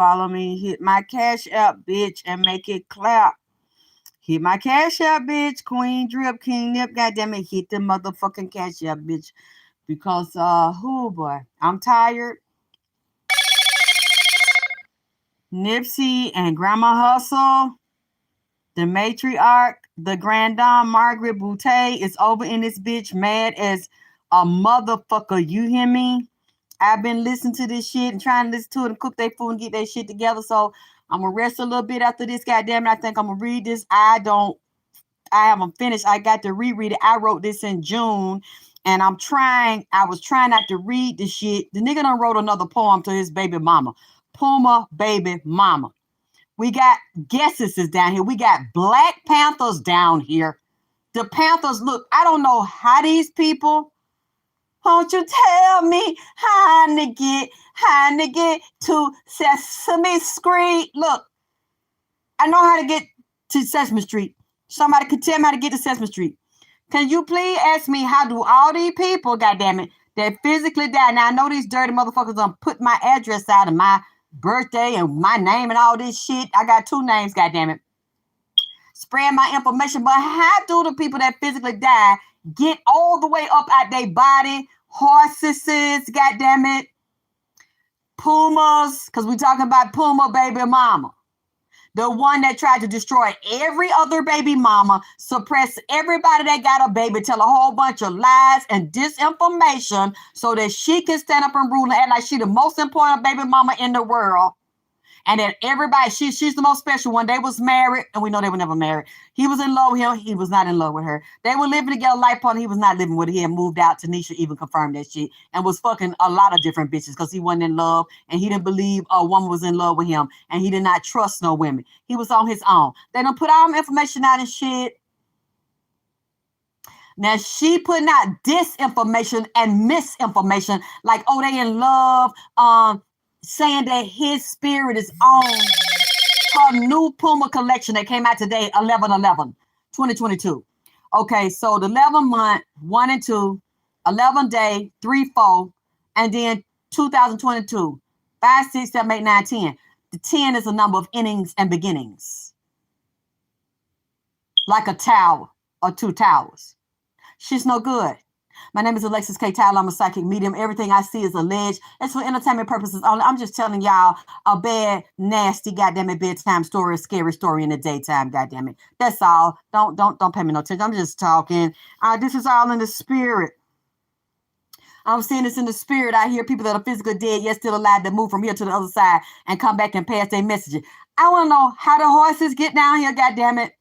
Follow me. Hit my Cash App, bitch, and make it clap. Hit my Cash App, bitch. Queen Drip, King Nip. Goddamn it, hit the motherfucking Cash App, bitch. Because, oh boy, I'm tired. Nipsey and Grandma Hustle, the matriarch, the Grand Dame Margaret Boutte is over in this bitch, mad as a motherfucker. You hear me? I've been listening to this shit and trying to listen to it and cook their food and get their shit together. So I'm gonna rest a little bit after this. Goddamn it, I think I'm gonna read this. I haven't finished. I got to reread it. I wrote this in June, and I was trying not to read the shit. The nigga done wrote another poem to his baby mama. Puma baby mama. We got guesses down here. We got Black Panthers down here. The Panthers, look, I don't know how these people, won't you tell me how to get to Sesame Street? Look, I know how to get to Sesame Street. Somebody could tell me how to get to Sesame Street. Can you please ask me how do all these people, goddammit, that physically died? Now, I know these dirty motherfuckers done put my address out and my birthday and my name and all this shit. I got 2 names, goddammit. Spread my information. But how do the people that physically die get all the way up out their body? Horses, goddammit. Pumas, because we talking about Puma baby mama. The one that tried to destroy every other baby mama, suppress everybody that got a baby, tell a whole bunch of lies and disinformation so that she can stand up and rule and act like she the most important baby mama in the world. And that everybody, she's the most special one. They was married, and we know they were never married. He was in love with him. He was not in love with her. They were living together, life partner. He was not living with her. He had moved out. Tanisha even confirmed that shit and was fucking a lot of different bitches because he wasn't in love and he didn't believe a woman was in love with him and he did not trust no women. He was on his own. They done put all the information out and shit. Now she putting out disinformation and misinformation like, oh, they in love, saying that his spirit is on her new Puma collection that came out today, 11/11/2022. Okay, so the 11 month, 1 and 2, 11 day, 3, 4, and then 2022, 5, 6, 7, 8, 9, 10. The 10 is a number of endings and beginnings. Like a tower or 2 towers. She's no good. My name is Alexis K. Tyler. I'm a psychic medium. Everything I see is alleged. It's for entertainment purposes only. I'm just telling y'all a bad, nasty, goddamn it, bedtime story, a scary story in the daytime, goddamn it. That's all. Don't pay me no attention. I'm just talking. This is all in the spirit. I'm seeing this in the spirit. I hear people that are physically dead yet still alive that move from here to the other side and come back and pass their messages. I want to know how the horses get down here, goddamn it.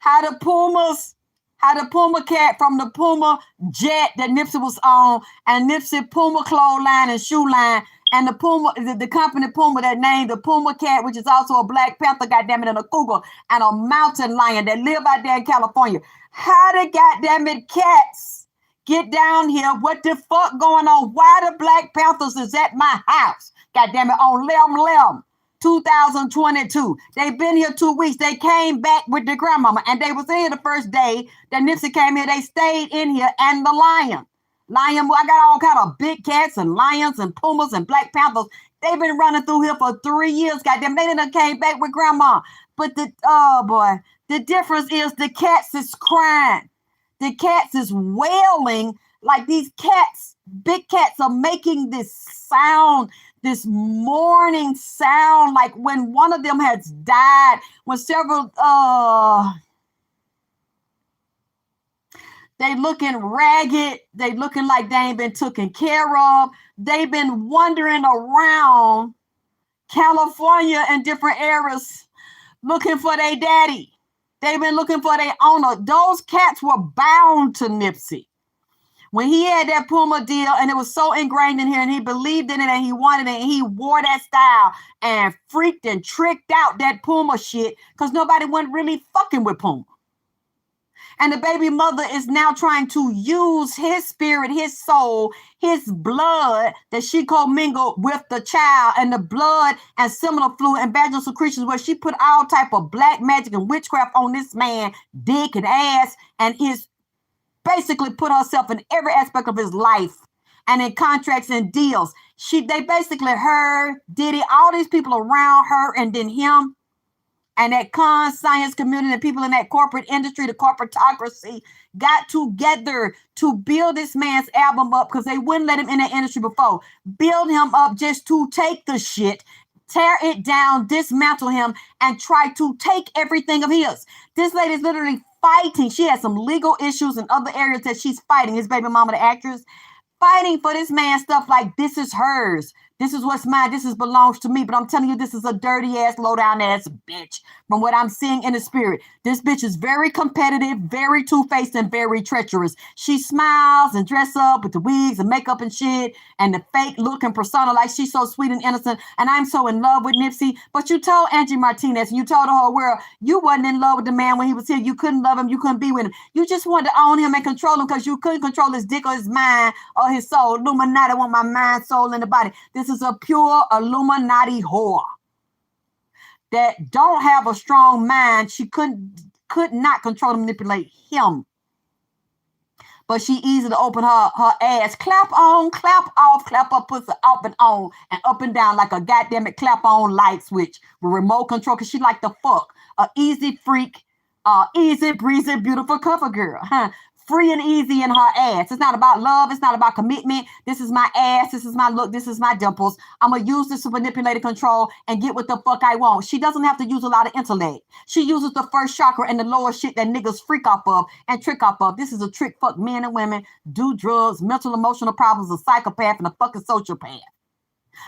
How the Puma cat from the Puma jet that Nipsey was on, and Nipsey Puma clothesline and shoe line, and the Puma, the company Puma that named the Puma cat, which is also a Black Panther, goddammit, and a cougar, and a mountain lion that live out there in California. How the goddammit cats get down here? What the fuck going on? Why the Black Panthers is at my house? Goddammit, on Lem 2022. They've been here 2 weeks. They came back with their grandmama, and they was in here the first day that Nipsey came here. They stayed in here, and the lion, I got all kind of big cats and lions and pumas and Black Panthers. They've been running through here for 3 years. Goddamn, they done came back with grandma. But the difference is the cats is crying. The cats is wailing like these cats, big cats, are making this sound, this mourning sound, like when one of them has died, when several, they looking ragged, they looking like they ain't been taken care of. They've been wandering around California and different areas looking for their daddy. They've been looking for their owner. Those cats were bound to Nipsey. When he had that Puma deal and it was so ingrained in here and he believed in it and he wanted it and he wore that style and freaked and tricked out that Puma shit because nobody wasn't really fucking with Puma. And the baby mother is now trying to use his spirit, his soul, his blood that she commingled with the child and the blood and seminal fluid and vaginal secretions where she put all type of black magic and witchcraft on this man, dick and ass, and is basically put herself in every aspect of his life and in contracts and deals. They basically, her, Diddy, all these people around her, and then him, and that science community and people in that corporate industry, the corporatocracy, got together to build this man's album up because they wouldn't let him in the industry before. Build him up just to take the shit, tear it down, dismantle him, and try to take everything of his. This lady's literally fighting. She has some legal issues in other areas that she's fighting. His baby mama, the actress, fighting for this man stuff like this is hers. This is what's mine. This belongs to me. But I'm telling you, this is a dirty ass, low down ass bitch. From what I'm seeing in the spirit, this bitch is very competitive, very two-faced, and very treacherous. She smiles and dresses up with the wigs and makeup and shit and the fake look and persona like she's so sweet and innocent. And I'm so in love with Nipsey. But you told Angie Martinez and you told the whole world you wasn't in love with the man when he was here. You couldn't love him. You couldn't be with him. You just wanted to own him and control him because you couldn't control his dick or his mind or his soul. Illuminati want my mind, soul, and the body. This is a pure Illuminati whore that don't have a strong mind. She could not control and manipulate him. But she easy to open her ass. Clap on, clap off, clap up, pussy up and on, and up and down like a goddamn it clap on light switch with remote control. Cause she like the fuck. A easy freak, easy breezy, beautiful cover girl. Huh? Free and easy in her ass. It's not about love. It's not about commitment. This is my ass. This is my look. This is my dimples. I'm going to use this to manipulate and control and get what the fuck I want. She doesn't have to use a lot of intellect. She uses the first chakra and the lower shit that niggas freak off of and trick off of. This is a trick fuck men and women, do drugs, mental emotional problems, a psychopath, and a fucking sociopath.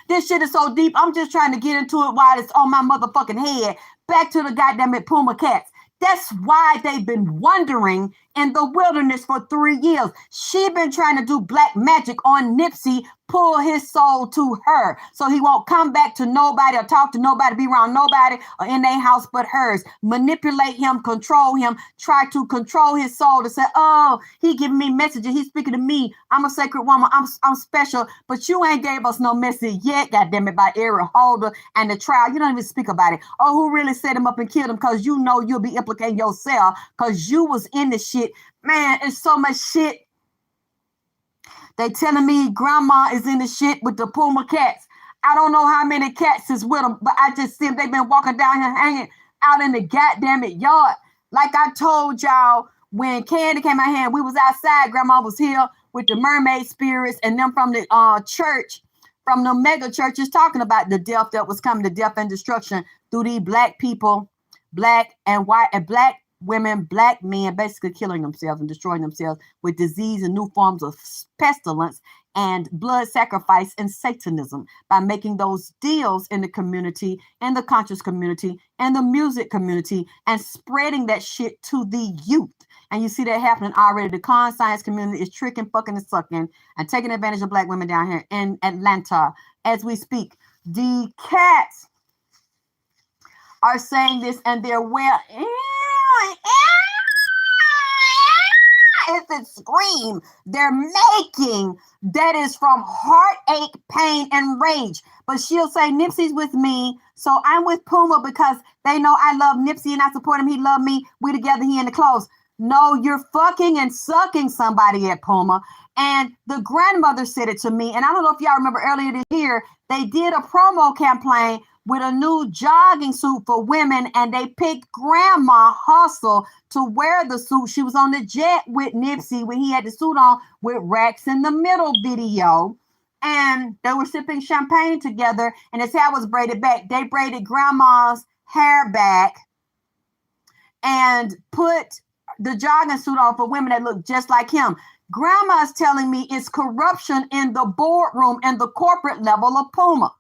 This shit is so deep. I'm just trying to get into it while it's on my motherfucking head. Back to the goddamn it Puma cats. That's why they've been wandering in the wilderness for 3 years. She been trying to do black magic on Nipsey, pull his soul to her so he won't come back to nobody or talk to nobody, be around nobody or in their house but hers. Manipulate him, control him, try to control his soul to say, oh, he giving me messages. He's speaking to me. I'm a sacred woman. I'm special, but you ain't gave us no message yet, goddammit, by Eric Holder and the trial. You don't even speak about it. Oh, who really set him up and killed him? Because you know you'll be implicating yourself because you was in the shit. Man, it's so much shit. They telling me grandma is in the shit with the Puma cats. I don't know how many cats is with them, but I just see them. They've been walking down here hanging out in the goddamn yard. Like I told y'all, when Candy came out here and we was outside, grandma was here with the mermaid spirits and them from the church, from the mega churches, talking about the death that was coming, the death and destruction through these black people, black and white, and black women, black men, basically killing themselves and destroying themselves with disease and new forms of pestilence and blood sacrifice and Satanism by making those deals in the community, in the conscious community, and the music community, and spreading that shit to the youth. And you see that happening already. The con science community is tricking, fucking, and sucking and taking advantage of black women down here in Atlanta as we speak. The cats are saying this, and they're well. If it scream, they're making that is from heartache, pain, and rage. But she'll say, Nipsey's with me, so I'm with Puma because they know I love Nipsey and I support him. He love me. We together, he in the clothes. No, you're fucking and sucking somebody at Puma. And the grandmother said it to me. And I don't know if y'all remember earlier this year, they did a promo campaign with a new jogging suit for women, and they picked Grandma Hustle to wear the suit. She was on the jet with Nipsey when he had the suit on with racks in the middle video, and they were sipping champagne together, and his hair was braided back. They braided Grandma's hair back and put the jogging suit on for women that look just like him. Grandma's telling me it's corruption in the boardroom and the corporate level of Puma.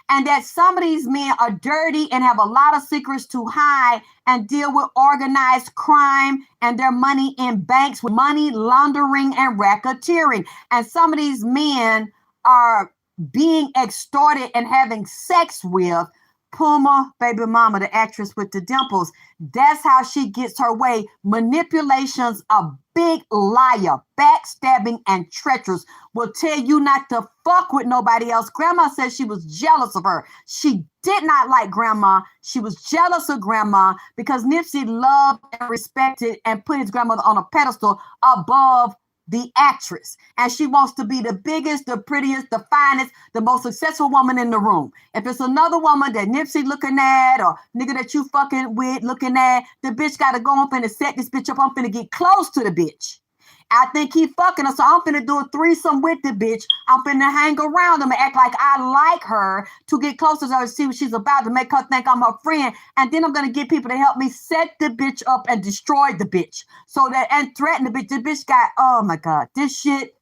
And that some of these men are dirty and have a lot of secrets to hide and deal with organized crime and their money in banks with money laundering and racketeering. And some of these men are being extorted and having sex with Puma, baby mama, the actress with the dimples. That's how she gets her way. Manipulation's a big liar, backstabbing and treacherous. Will tell you not to fuck with nobody else. Grandma says she was jealous of her. She did not like Grandma. She was jealous of Grandma because Nipsey loved and respected and put his grandmother on a pedestal above the actress, and she wants to be the biggest, the prettiest, the finest, the most successful woman in the room. If it's another woman that Nipsey looking at or nigga that you fucking with looking at, the bitch got to go. I'm finna set this bitch up. I'm finna get close to the bitch. I think he fucking her, so I'm finna do a threesome with the bitch. I'm finna hang around him and act like I like her to get closer to her, see what she's about, to make her think I'm her friend. And then I'm gonna get people to help me set the bitch up and destroy the bitch. So that, and threaten the bitch. The bitch got, oh my God, this shit.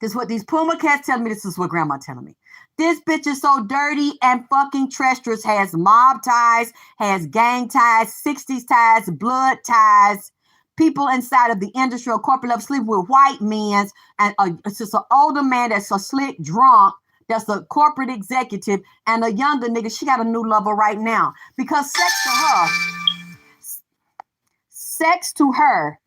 This is what these Puma cats tell me. This is what grandma telling me. This bitch is so dirty and fucking treacherous, has mob ties, has gang ties, 60s ties, blood ties. People inside of the industry or corporate level sleeping with white men, and it's just an older man that's a slick drunk, that's a corporate executive, and a younger nigga. She got a new lover right now because sex to her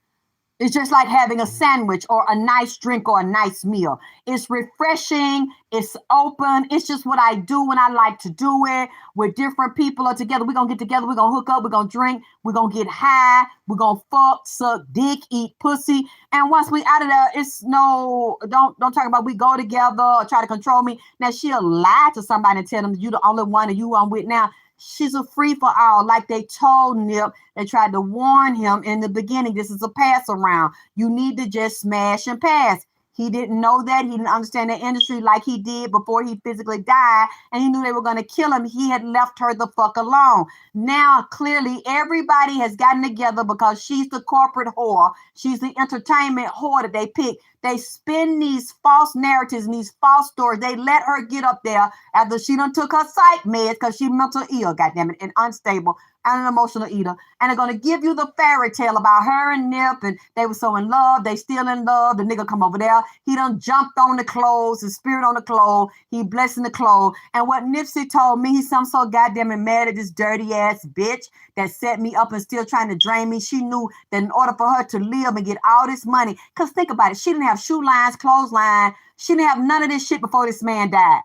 is just like having a sandwich or a nice drink or a nice meal. It's refreshing. It's open. It's just what I do when I like to do it. With different people or together. We're going to get together. We're going to hook up. We're going to drink. We're going to get high. We're going to fuck, suck dick, eat pussy. And once we out of there, it's no, don't talk about we go together or try to control me. Now, she'll lie to somebody and tell them you the only one that you I'm with now. She's a free for all, like they told Nip. They tried to warn him in the beginning. This is a pass around. You need to just smash and pass. He didn't know that. He didn't understand the industry like he did before he physically died. And he knew they were going to kill him. He had left her the fuck alone. Now, clearly, everybody has gotten together because she's the corporate whore. She's the entertainment whore that they pick. They spin these false narratives and these false stories. They let her get up there after she done took her psych meds because she's mental ill, goddammit, and unstable and an emotional eater. And they're going to give you the fairy tale about her and Nip, and they were so in love. They still in love. The nigga come over there. He done jumped on the clothes, his spirit on the clothes. He blessing the clothes. And what Nipsey told me, he said, I'm so goddamn mad at this dirty ass bitch that set me up and still trying to drain me. She knew that in order for her to live and get all this money, because think about it, she didn't have shoe lines, clothes line. She didn't have none of this shit before this man died.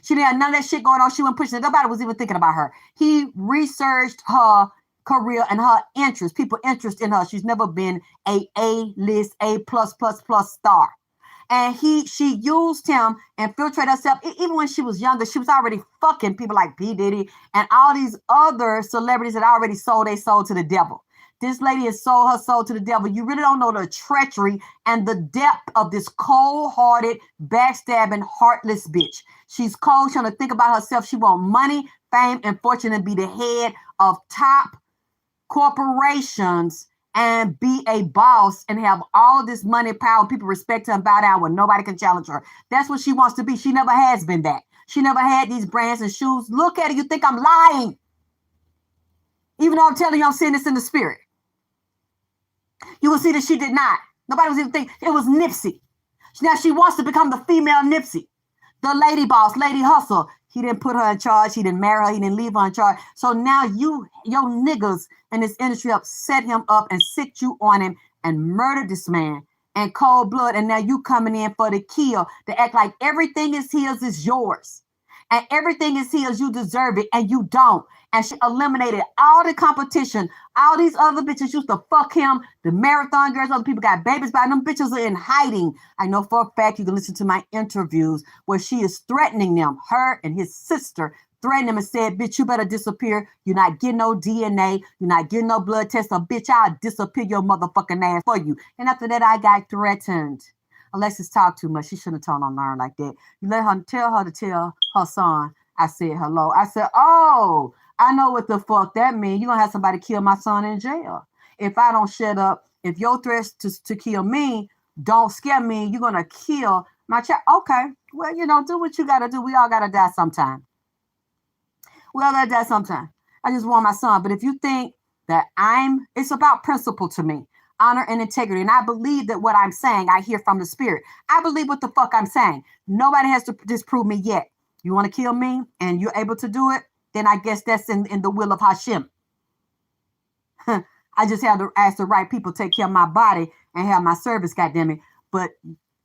She didn't have none of that shit going on. She wasn't pushing it. Nobody was even thinking about her. He researched her career and her interest, people interest in her. She's never been a A-list, A+++ star. And she used him and infiltrated herself. Even when she was younger, she was already fucking people like P. Diddy and all these other celebrities that already sold their soul to the devil. This lady has sold her soul to the devil. You really don't know the treachery and the depth of this cold-hearted, backstabbing, heartless bitch. She's cold, trying to think about herself. She wants money, fame, and fortune, and be the head of top corporations and be a boss and have all this money, power, people respect her and bow down when nobody can challenge her. That's what she wants to be. She never has been that. She never had these brands and shoes. Look at it. You think I'm lying? Even though I'm telling you I'm seeing this in the spirit. You will see that she did not. Nobody was even thinking. It was Nipsey. Now she wants to become the female Nipsey. The lady boss, lady hustle. He didn't put her in charge. He didn't marry her. He didn't leave her in charge. So now your niggas in this industry set him up and sit you on him and murdered this man in cold blood. And now you coming in for the kill to act like everything is his is yours. And everything is his, you deserve it, and you don't. And she eliminated all the competition. All these other bitches used to fuck him. The marathon girls, other people got babies by them. Bitches are in hiding. I know for a fact you can listen to my interviews where she is threatening them. Her and his sister threatened him and said, bitch, you better disappear. You're not getting no DNA. You're not getting no blood test. So, bitch, I'll disappear your motherfucking ass for you. And after that, I got threatened. Alexis talked too much. She shouldn't have told on Lauren like that. You let her tell her to tell her son, I said hello. I said, oh, I know what the fuck that means. You're going to have somebody kill my son in jail. If I don't shut up, if your threats to kill me don't scare me, you're going to kill my child. Okay, well, do what you got to do. We all got to die sometime. We all got to die sometime. I just want my son. But if you think that it's about principle to me. Honor and integrity. And I believe that what I'm saying, I hear from the spirit. I believe what the fuck I'm saying. Nobody has to disprove me yet. You want to kill me and you're able to do it? Then I guess that's in the will of Hashem. I just have to ask the right people to take care of my body and have my service, goddammit. But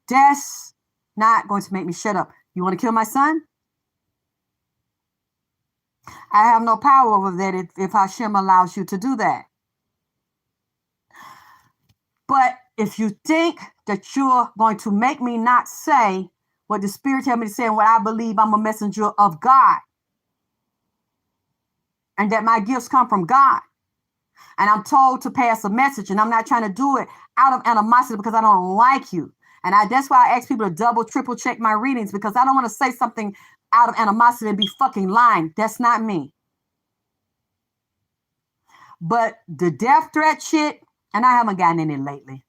that's not going to make me shut up. You want to kill my son? I have no power over that if Hashem allows you to do that. But If you think that you're going to make me not say what the Spirit tell me to say and what I believe, I'm a messenger of God, and that my gifts come from God, and I'm told to pass a message, and I'm not trying to do it out of animosity because I don't like you. And that's why I ask people to double, triple check my readings, because I don't want to say something out of animosity and be fucking lying. That's not me. But the death threat shit, and I haven't gotten any lately.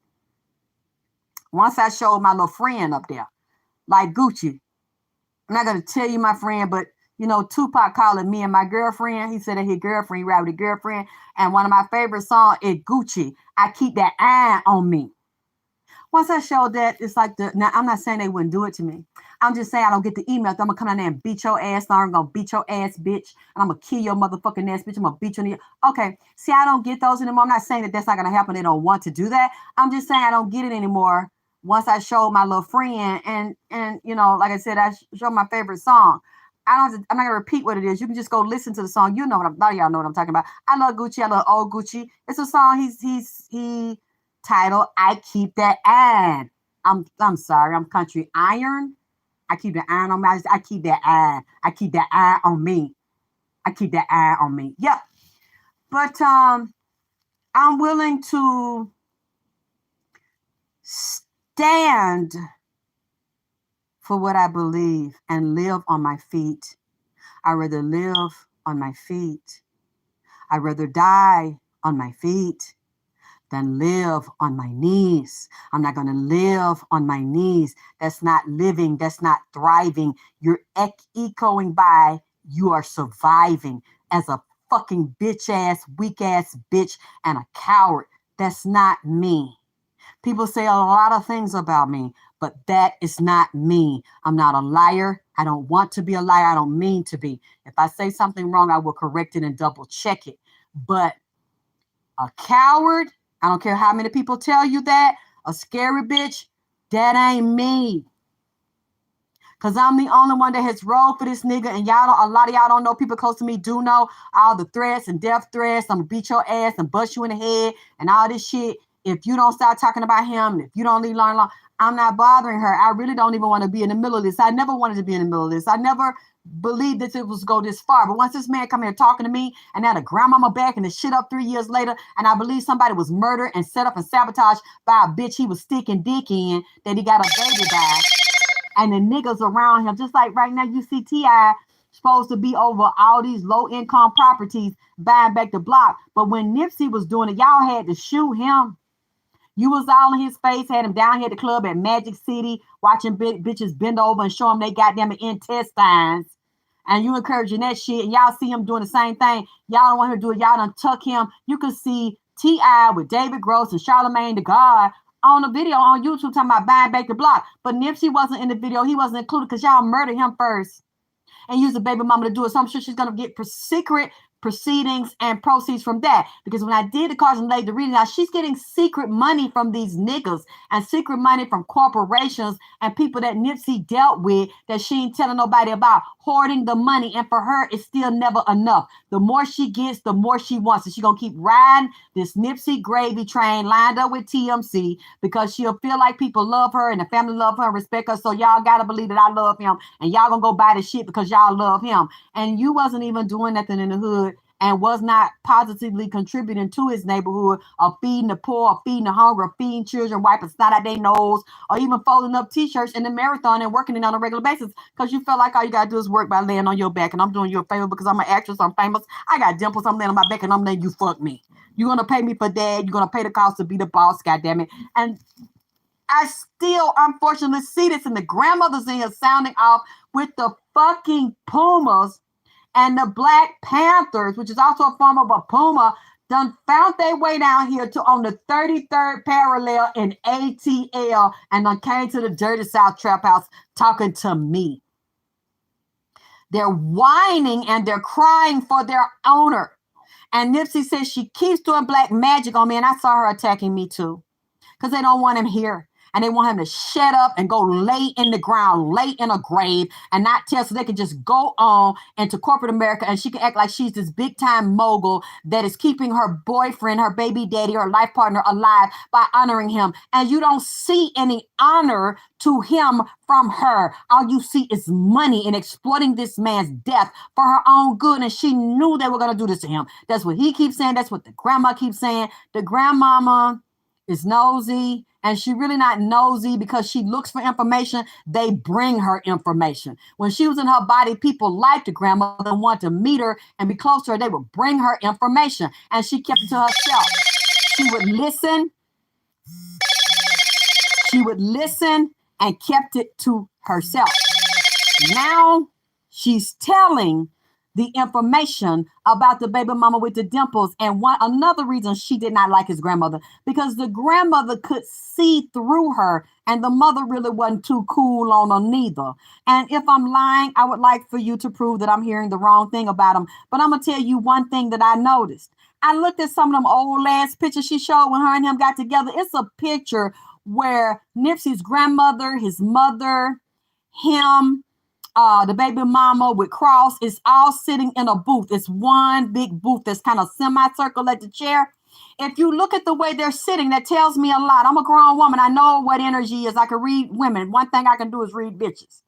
Once I showed my little friend up there, like Gucci. I'm not going to tell you my friend, but you know, Tupac called me and my girlfriend. He said that his girlfriend, he ride with his girlfriend. And one of my favorite songs is Gucci. I keep that eye on me. Once I showed that, it's like now I'm not saying they wouldn't do it to me. I'm just saying I don't get the email. I'm going to come down there and beat your ass. I'm going to beat your ass, bitch. And I'm going to kill your motherfucking ass, bitch. I'm going to beat you in the... Okay. See, I don't get those anymore. I'm not saying that that's not going to happen. They don't want to do that. I'm just saying I don't get it anymore. Once I showed my little friend and you know, like I said, I showed my favorite song. I'm not going to repeat what it is. You can just go listen to the song. You know what a lot of y'all know what I'm talking about. I love Gucci. I love old Gucci. It's a song he titled I Keep That Iron. I'm sorry. I'm country iron. I keep the iron on me. I keep that iron. I keep that iron on me. I keep that iron on me. Yep. But I'm willing to stand for what I believe and live on my feet. I'd rather live on my feet. I'd rather die on my feet than live on my knees. I'm not going to live on my knees. That's not living. That's not thriving. You're echoing by. You are surviving as a fucking bitch ass, weak ass bitch and a coward. That's not me. People say a lot of things about me, but that is not me. I'm not a liar. I don't want to be a liar. I don't mean to be. If I say something wrong, I will correct it and double check it. But a coward, I don't care how many people tell you that, a scary bitch, that ain't me. Because I'm the only one that has rolled for this nigga, and a lot of y'all don't know, people close to me do know all the threats and death threats. I'm going to beat your ass and bust you in the head and all this shit. If you don't start talking about him, if you don't leave learn long, I'm not bothering her. I really don't even want to be in the middle of this. I never wanted to be in the middle of this. I never believed that it was go this far. But once this man come here talking to me and had a grandmama back and the shit up 3 years later, and I believe somebody was murdered and set up and sabotaged by a bitch he was sticking dick in, that he got a baby by, and the niggas around him, just like right now you see T.I. supposed to be over all these low-income properties buying back the block. But when Nipsey was doing it, y'all had to shoot him. You was all in his face, had him down here at the club at Magic City, watching bitches bend over and show him they goddamn intestines. And you encouraging that shit. And y'all see him doing the same thing. Y'all don't want him to do it. Y'all done tuck him. You can see T.I. with David Gross and Charlamagne the God on the video on YouTube talking about buying back the block. But Nipsey wasn't in the video. He wasn't included because y'all murdered him first and used a baby mama to do it. So I'm sure she's going to get secret proceedings and proceeds from that. Because when I did the cards and laid the reading out, she's getting secret money from these niggas and secret money from corporations and people that Nipsey dealt with that she ain't telling nobody about, hoarding the money. And for her, it's still never enough. The more she gets, the more she wants. And she's going to keep riding this Nipsey gravy train lined up with TMC because she'll feel like people love her and the family love her and respect her. So y'all got to believe that I love him and y'all going to go buy the shit because y'all love him. And you wasn't even doing nothing in the hood and was not positively contributing to his neighborhood or feeding the poor or feeding the hungry or feeding children, wiping snot out their nose or even folding up t-shirts in the marathon and working it on a regular basis because you feel like all you got to do is work by laying on your back. And I'm doing you a favor because I'm an actress, I'm famous, I got dimples, I'm laying on my back and I'm letting you fuck me. You're going to pay me for that. You're going to pay the cost to be the boss, goddammit. And I still, unfortunately, see this in the grandmothers in here sounding off with the fucking Pumas and the Black Panthers, which is also a form of a Puma, done found their way down here to on the 33rd parallel in ATL and done came to the Dirty South Trap House talking to me. They're whining and they're crying for their owner. And Nipsey says she keeps doing black magic on me, and I saw her attacking me too because they don't want him here. and they want him to shut up and go lay in the ground, lay in a grave, and not tell, so they can just go on into corporate America, and she can act like she's this big time mogul that is keeping her boyfriend, her baby daddy, her life partner alive by honoring him. And you don't see any honor to him from her. All you see is money and exploiting this man's death for her own good. And she knew they were going to do this to him. That's what he keeps saying. That's what the grandma keeps saying. The grandmama is nosy, and she really not nosy because she looks for information. They bring her information. When she was in her body, people liked the grandmother and wanted to meet her and be close to her. They would bring her information, and she kept it to herself. She would listen. She would listen and kept it to herself. Now she's telling the information about the baby mama with the dimples. And another reason she did not like his grandmother, because the grandmother could see through her, and the mother really wasn't too cool on her neither. And if I'm lying, I would like for you to prove that I'm hearing the wrong thing about him. But I'm going to tell you one thing that I noticed. I looked at some of them old last pictures she showed when her and him got together. It's a picture where Nipsey's grandmother, his mother, him, the baby mama with Cross is all sitting in a booth. It's one big booth that's kind of semicircle at the chair. If you look at the way they're sitting, that tells me a lot. I'm a grown woman. I know what energy is. I can read women. One thing I can do is read bitches.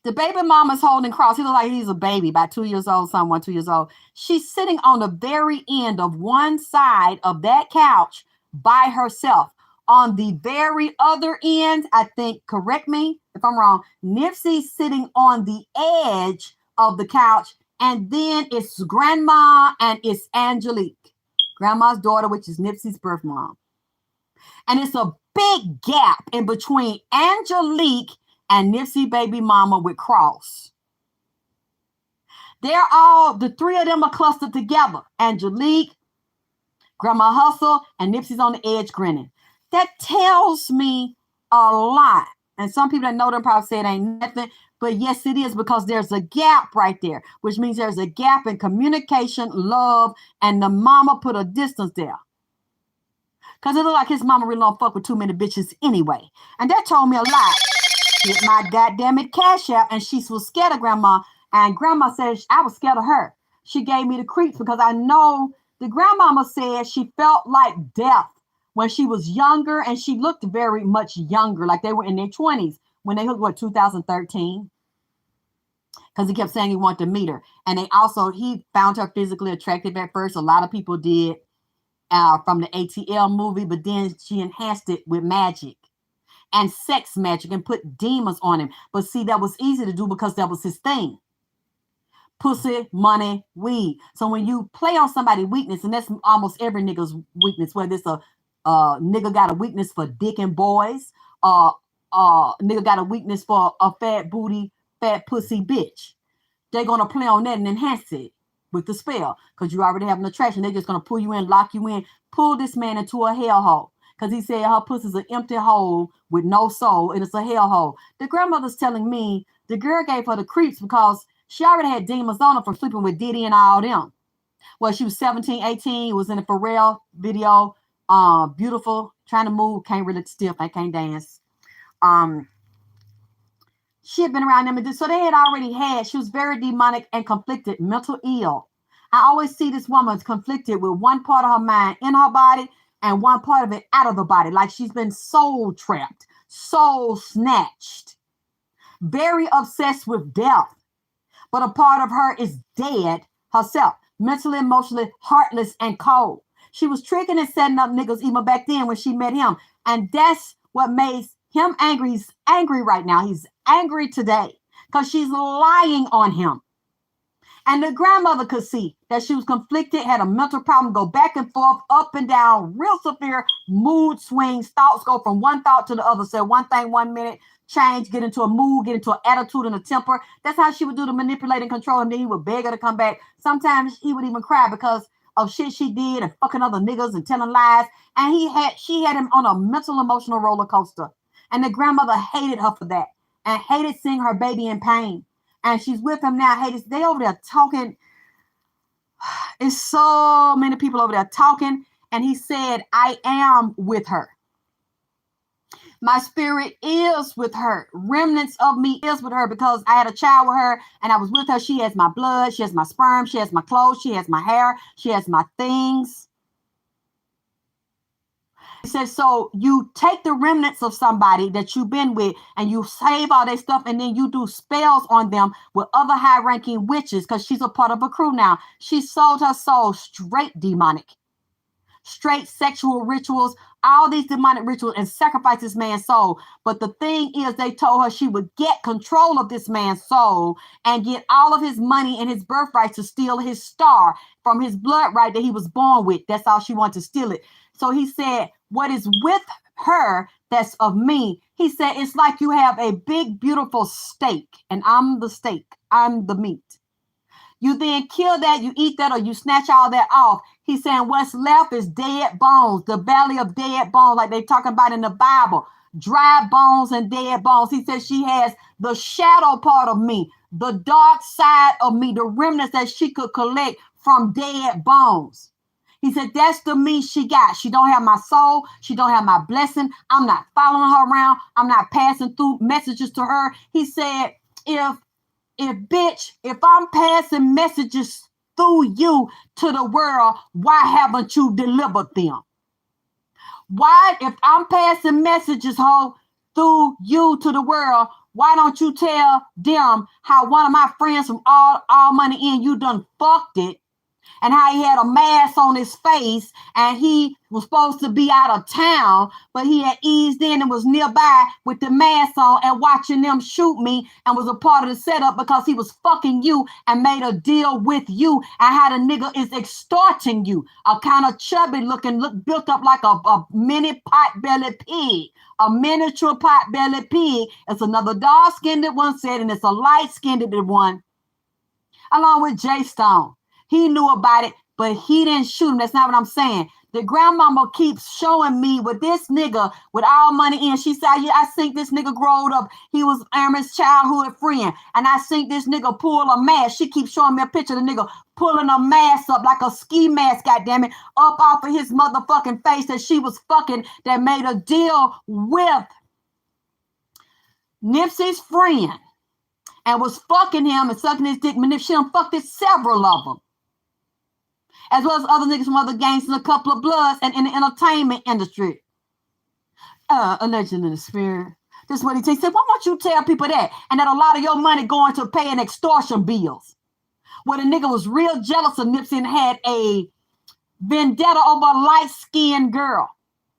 The baby mama's holding Cross. He looks like he's a baby, about 2 years old, someone 2 years old. She's sitting on the very end of one side of that couch by herself. On the very other end, I think, correct me if I'm wrong, Nipsey's sitting on the edge of the couch, and then it's grandma and it's Angelique, grandma's daughter, which is Nipsey's birth mom. And it's a big gap in between Angelique and Nipsey baby mama with Cross. They're all, the three of them are clustered together. Angelique, Grandma Hustle, and Nipsey's on the edge grinning. That tells me a lot. And some people that know them probably say it ain't nothing. But yes, it is, because there's a gap right there, which means there's a gap in communication, love, and the mama put a distance there. Because it looked like his mama really don't fuck with too many bitches anyway. And that told me a lot. Hit my goddamn it Cash App, and she was scared of grandma. And grandma said I was scared of her. She gave me the creeps because I know the grandmama said she felt like death when she was younger, and she looked very much younger, like they were in their 20s when they hooked, 2013? Because he kept saying he wanted to meet her. And he found her physically attractive at first. A lot of people did from the ATL movie, but then she enhanced it with magic and sex magic and put demons on him. But see, that was easy to do because that was his thing. Pussy, money, weed. So when you play on somebody's weakness, and that's almost every nigga's weakness, whether it's a nigga got a weakness for dick and boys, nigga got a weakness for a fat booty, fat pussy bitch. They're going to play on that and enhance it with the spell, because you already have an attraction. They're just going to pull you in, lock you in, pull this man into a hellhole, because he said her pussy's an empty hole with no soul, and it's a hellhole. The grandmother's telling me the girl gave her the creeps because she already had demons on her from sleeping with Diddy and all them. Well, she was 17, 18, was in a Pharrell video. Beautiful, trying to move, can't really stiff, I can't dance. She had been around them, and so they had already she was very demonic and conflicted, mental ill. I always see this woman conflicted with one part of her mind in her body and one part of it out of the body, like she's been soul trapped, soul snatched, very obsessed with death. But a part of her is dead herself, mentally, emotionally, heartless, and cold. She was tricking and setting up niggas even back then when she met him. And that's what made him angry. He's angry right now. He's angry today because she's lying on him. And the grandmother could see that she was conflicted, had a mental problem, go back and forth, up and down, real severe mood swings. Thoughts go from one thought to the other. Say one thing 1 minute, change, get into a mood, get into an attitude and a temper. That's how she would do the manipulate and control. And then he would beg her to come back. Sometimes he would even cry because of shit she did and fucking other niggas and telling lies. And she had him on a mental, emotional roller coaster. And the grandmother hated her for that and hated seeing her baby in pain. And she's with him now. They over there talking. It's so many people over there talking. And he said, I am with her. My spirit is with her. Remnants of me is with her because I had a child with her and I was with her. She has my blood. She has my sperm. She has my clothes. She has my hair. She has my things. He says, so you take the remnants of somebody that you've been with and you save all their stuff and then you do spells on them with other high-ranking witches because she's a part of a crew now. She sold her soul straight demonic. Straight sexual rituals, all these demonic rituals, and sacrifice this man's soul. But the thing is, they told her she would get control of this man's soul and get all of his money and his birthright to steal his star from his blood right that he was born with. That's all she wanted to steal it. So he said, what is with her that's of me? He said, it's like you have a big, beautiful steak, and I'm the steak. I'm the meat. You then kill that, you eat that, or you snatch all that off. He's saying what's left is dead bones, the belly of dead bones, like they talking about in the Bible. Dry bones and dead bones. He says she has the shadow part of me, the dark side of me, the remnants that she could collect from dead bones. He said, that's the me she got. She don't have my soul. She don't have my blessing. I'm not following her around. I'm not passing through messages to her. He said, if I'm passing messages through you to the world, why haven't you delivered them? Why, if I'm passing messages, through you to the world, why don't you tell them how one of my friends from All Money In, you done fucked it, and how he had a mask on his face and he was supposed to be out of town, but he had eased in and was nearby with the mask on and watching them shoot me and was a part of the setup because he was fucking you and made a deal with you and how the nigga is extorting you. A kind of chubby looking, built up like a mini pot-bellied pig, a miniature pot-bellied pig. It's another dark-skinned one said, and it's a light-skinned one, along with Jay Stone. He knew about it, but he didn't shoot him. That's not what I'm saying. The grandmama keeps showing me with this nigga with All Money In. She said, yeah, I think this nigga growed up. He was Aaron's childhood friend. And I think this nigga pull a mask. She keeps showing me a picture of the nigga pulling a mask up like a ski mask, goddammit, up off of his motherfucking face that she was fucking, that made a deal with Nipsey's friend and was fucking him and sucking his dick. She done fucked it, several of them, as well as other niggas from other gangs and a couple of bloods and in the entertainment industry. A legend in the spirit. This is what he said. Why don't you tell people that? And that a lot of your money going to paying extortion bills. Where the nigga was real jealous of Nipsey and had a vendetta over a light-skinned girl.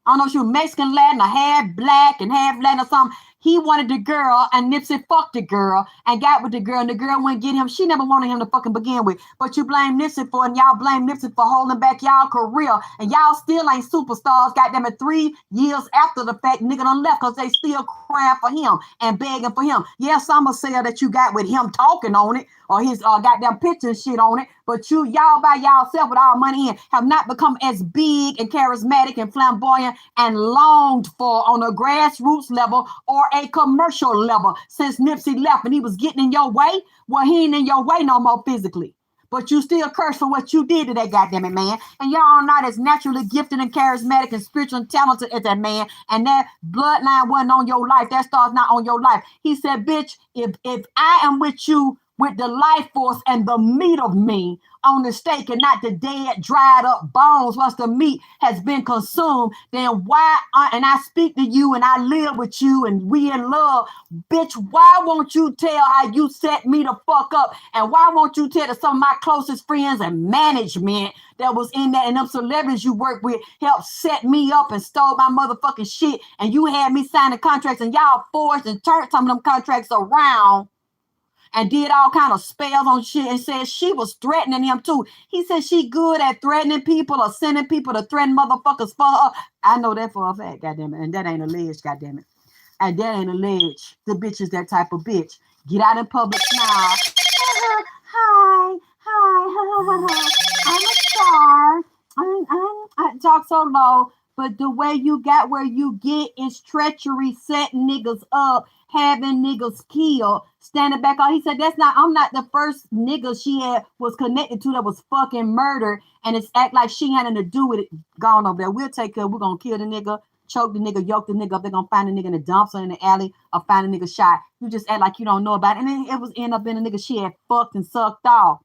I don't know if she was Mexican, Latin, or half black and half Latin or something. He wanted the girl, and Nipsey fucked the girl and got with the girl, and the girl wouldn't get him. She never wanted him to fucking begin with. But you blame Nipsey for it, and y'all blame Nipsey for holding back y'all career. And y'all still ain't superstars, goddamn it, 3 years after the fact, nigga done left because they still crying for him and begging for him. Yes, I'ma say that you got with him talking on it, or his goddamn picture and shit on it, but y'all by y'allself with All Money In have not become as big and charismatic and flamboyant and longed for on a grassroots level or a commercial level since Nipsey left and he was getting in your way. Well, he ain't in your way no more physically, but you still curse for what you did to that goddamn man. And y'all are not as naturally gifted and charismatic and spiritual and talented as that man. And that bloodline wasn't on your life. That star's not on your life. He said, bitch, if I am with you with the life force and the meat of me on the stake and not the dead, dried up bones once the meat has been consumed, then why, and I speak to you and I live with you and we in love, bitch, why won't you tell how you set me the fuck up? And why won't you tell some of my closest friends and management that was in that and them celebrities you work with helped set me up and stole my motherfucking shit, and you had me sign the contracts and y'all forced and turned some of them contracts around and did all kind of spells on shit and said she was threatening him too. He said she good at threatening people or sending people to threaten motherfuckers for her. I know that for a fact, goddammit. And that ain't alleged, goddammit. And that ain't alleged. The bitch is that type of bitch. Get out in public now. Hi. I'm a star. I talk so low, but the way you got where you get is treachery, setting niggas up, having niggas killed, standing back on. He said, I'm not the first nigga she was connected to that was fucking murdered, and it's act like she had nothing to do with it. Gone over there. We'll take care. We're gonna kill the nigga. choke the nigga, yoke the nigga up. They're gonna find the nigga in the dumps or in the alley or find the nigga shot. You just act like you don't know about it. And then it was end up in the nigga she had fucked and sucked off